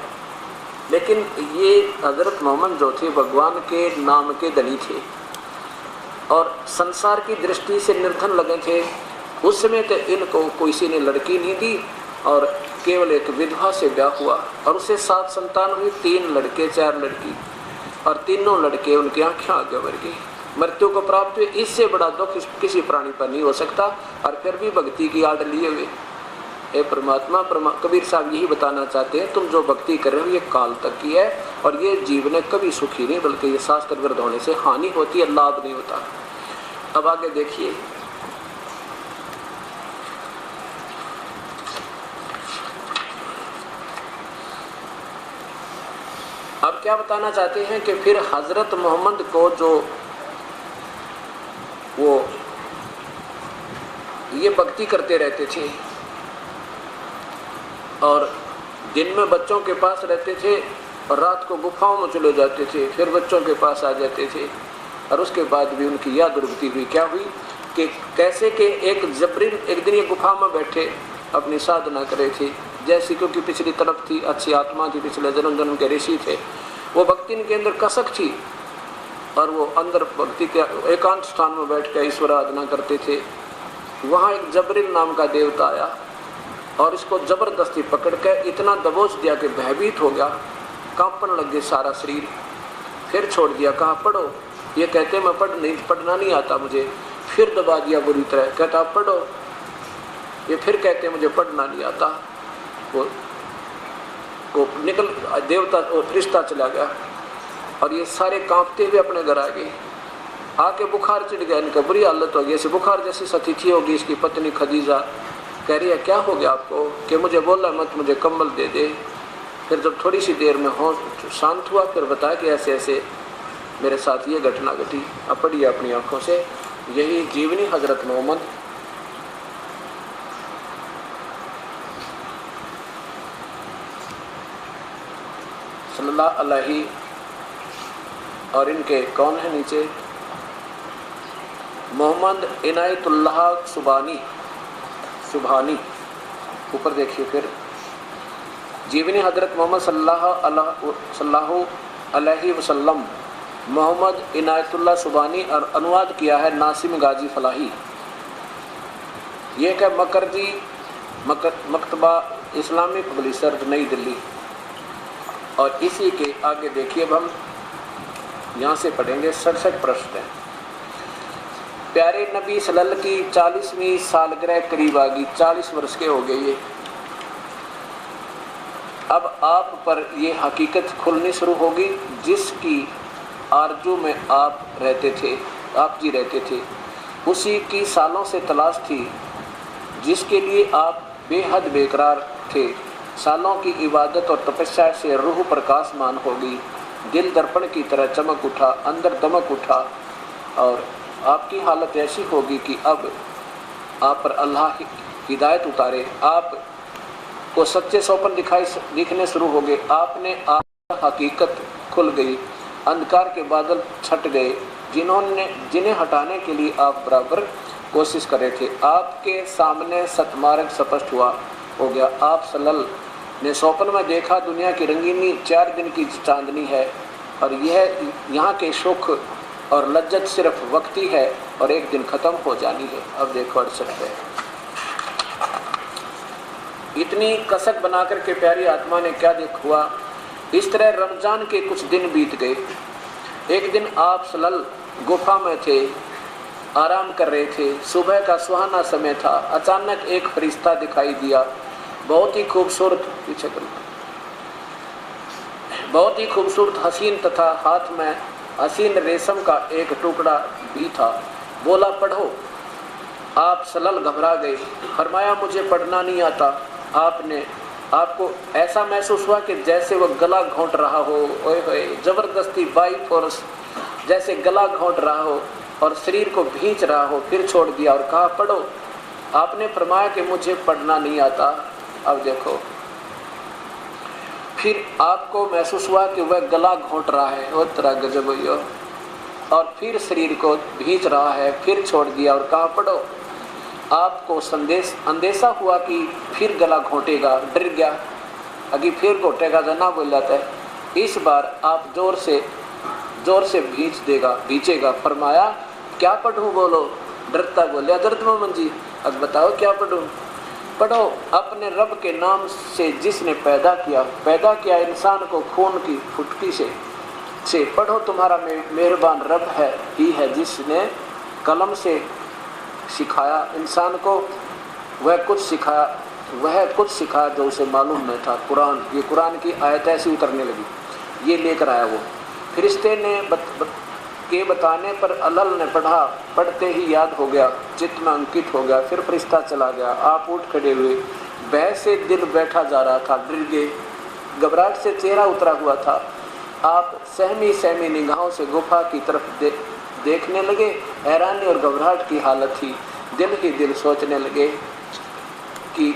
लेकिन ये हजरत मोहम्मद जो थे भगवान के नाम के धनी थे, और संसार की दृष्टि से निर्धन लगे थे। उस समय तो इनको किसी ने लड़की नहीं दी, और केवल एक विधवा से ब्याह हुआ, और उससे 7 संतान हुई, 3 लड़के 4 लड़की, और तीनों लड़के उनकी आँखें आगे मर गई, मृत्यु को प्राप्त हुए। इससे बड़ा दुख किसी प्राणी पर नहीं हो सकता, और फिर भी भक्ति की आड़ लिए हुए। हे परमात्मा, कबीर साहब यही बताना चाहते हैं, तुम जो भक्ति कर रहे हो ये काल तक की है, और ये जीवन कभी सुखी नहीं, बल्कि ये शास्त्र विरुद्ध होने से हानि होती है, लाभ नहीं होता। अब आगे देखिए, अब क्या बताना चाहते हैं कि फिर हजरत मोहम्मद को जो वो ये भक्ति करते रहते थे, और दिन में बच्चों के पास रहते थे, और रात को गुफाओं में चले जाते थे, फिर बच्चों के पास आ जाते थे। और उसके बाद भी उनकी यह दुर्गति हुई। क्या हुई कि कैसे कि एक जबरीन एक दिन ये गुफा में बैठे अपनी साधना कर रहे थे, जैसी, क्योंकि पिछली तरफ थी, अच्छी आत्मा थी, पिछले जन्म के ऋषि थे, वो भक्ति के अंदर कसक थी, और वो अंदर भक्ति के एकांत स्थान में बैठ कर ईश्वर आराधना करते थे। वहाँ एक जबरीन नाम का देवता आया, और इसको जबरदस्ती पकड़ कर इतना दबोच दिया कि भयभीत हो गया, कांपने लग गया सारा शरीर। फिर छोड़ दिया, कहा पढ़ो। ये कहते मैं पढ़ना नहीं आता मुझे। फिर दबा दिया बुरी तरह, कहता पढ़ो। ये फिर कहते मुझे पढ़ना नहीं आता। वो निकल, देवता और फरिश्ता चला गया, और ये सारे कांपते हुए अपने घर आ गए। आके बुखार चढ़ गया, इनका बुरी हालत हो गई, ऐसे बुखार जैसी सतिथि होगी। इसकी पत्नी खदीजा कह रही है क्या हो गया आपको, कि मुझे बोला मत, मुझे कंबल दे दे। फिर जब थोड़ी सी देर में शांत हुआ, फिर बताया कि ऐसे ऐसे मेरे साथ ये घटना घटी। अब पढ़िए अपनी आंखों से, यही जीवनी हजरत मोहम्मद रहमतुल्लाह अलैहि और इनके कौन है नीचे, मोहम्मद इनायतुल्लाह सुबहानी, ऊपर देखिए फिर जीवनी हजरत मोहम्मद सल्लल्लाहु अलैहि वसल्लम, मोहम्मद इनायतुल्लाह सुबहानी और अनुवाद किया है नासिम गाजी फलाही। ये क्या मकरजी मकतबा इस्लामी पब्लिशर नई दिल्ली। और इसी के आगे देखिए, अब हम यहाँ से पढ़ेंगे 67 प्रश्न हैं। प्यारे नबी सल्लल्लाहु की 40वीं सालगिरह करीब आ गई, 40 वर्ष के हो गए ये। अब आप पर ये हकीकत खुलनी शुरू होगी जिसकी आरजू में आप जी रहते थे, उसी की सालों से तलाश थी जिसके लिए आप बेहद बेकरार थे। सालों की इबादत और तपस्या से रूह प्रकाशमान होगी, दिल दर्पण की तरह चमक उठा, अंदर दमक उठा और आपकी हालत ऐसी होगी कि अब आप पर अल्लाह हिदायत उतारे, आप को सच्चे सौपन दिखने शुरू हो गए। आपने आप हकीकत खुल गई, अंधकार के बादल छट गए जिन्हें हटाने के लिए आप बराबर कोशिश कर रहे थे। आपके सामने सतमार्ग स्पष्ट हो गया। आप सल्लल्लाहु ने सौपन में देखा दुनिया की रंगीनी 4 दिन की चांदनी है और यह यहाँ के सुख और लज्जत सिर्फ वक्ती है और एक दिन ख़त्म हो जानी है। अब देखो 68 है। इतनी कसक बना कर के प्यारी आत्मा ने क्या हुआ। इस तरह रमज़ान के कुछ दिन बीत गए। एक दिन आप सल्लल्लाहु गुफा में थे, आराम कर रहे थे। सुबह का सुहाना समय था। अचानक एक फरिश्ता दिखाई दिया, बहुत ही खूबसूरत, पीछे करो, बहुत ही खूबसूरत, हसीन तथा हाथ में हसीन रेशम का एक टुकड़ा भी था। बोला पढ़ो। आप सल्लल्लाहु घबरा गए। फरमाया मुझे पढ़ना नहीं आता। आपको ऐसा महसूस हुआ कि जैसे वह गला घोंट रहा हो, ओए होए, जबरदस्ती बाई फोर्स जैसे गला घोंट रहा हो और शरीर को भींच रहा हो। फिर छोड़ दिया और कहा पढ़ो। आपने फरमाया कि मुझे पढ़ना नहीं आता। अब देखो, फिर आपको महसूस हुआ कि वह गला घोंट रहा है, वो तरह गजब हुई, और फिर शरीर को भींच रहा है। फिर छोड़ दिया और कहा पढ़ो। आपको अंदेशा हुआ कि फिर गला घोंटेगा। डर गया, अभी फिर घोटेगा जना बोल जाता है। इस बार आप जोर से भींचेगा। फरमाया क्या पढ़ूं, बोलो। डरता बोले हजरत मोहम्मद जी अब बताओ क्या पढ़ूं। पढ़ो अपने रब के नाम से जिसने पैदा किया इंसान को खून की फुटकी से पढ़ो। तुम्हारा मेहरबान रब ही है जिसने कलम से सिखाया इंसान को, वह कुछ सिखाया जो उसे मालूम नहीं था। कुरान, ये कुरान की आयत ऐसी उतरने लगी, ये लेकर आया वो। फरिश्ते ने के बताने पर अल्लाह ने पढ़ा। पढ़ते ही याद हो गया, चित्त में अंकित हो गया। फिर फरिश्ता चला गया। आप उठ खड़े हुए। भय से दिल बैठा जा रहा था। डर गए, घबराहट से चेहरा उतरा हुआ था। आप सहमी निगाहों से गुफा की तरफ देखने लगे। हैरानी और घबराहट की हालत थी। दिल ही दिल सोचने लगे कि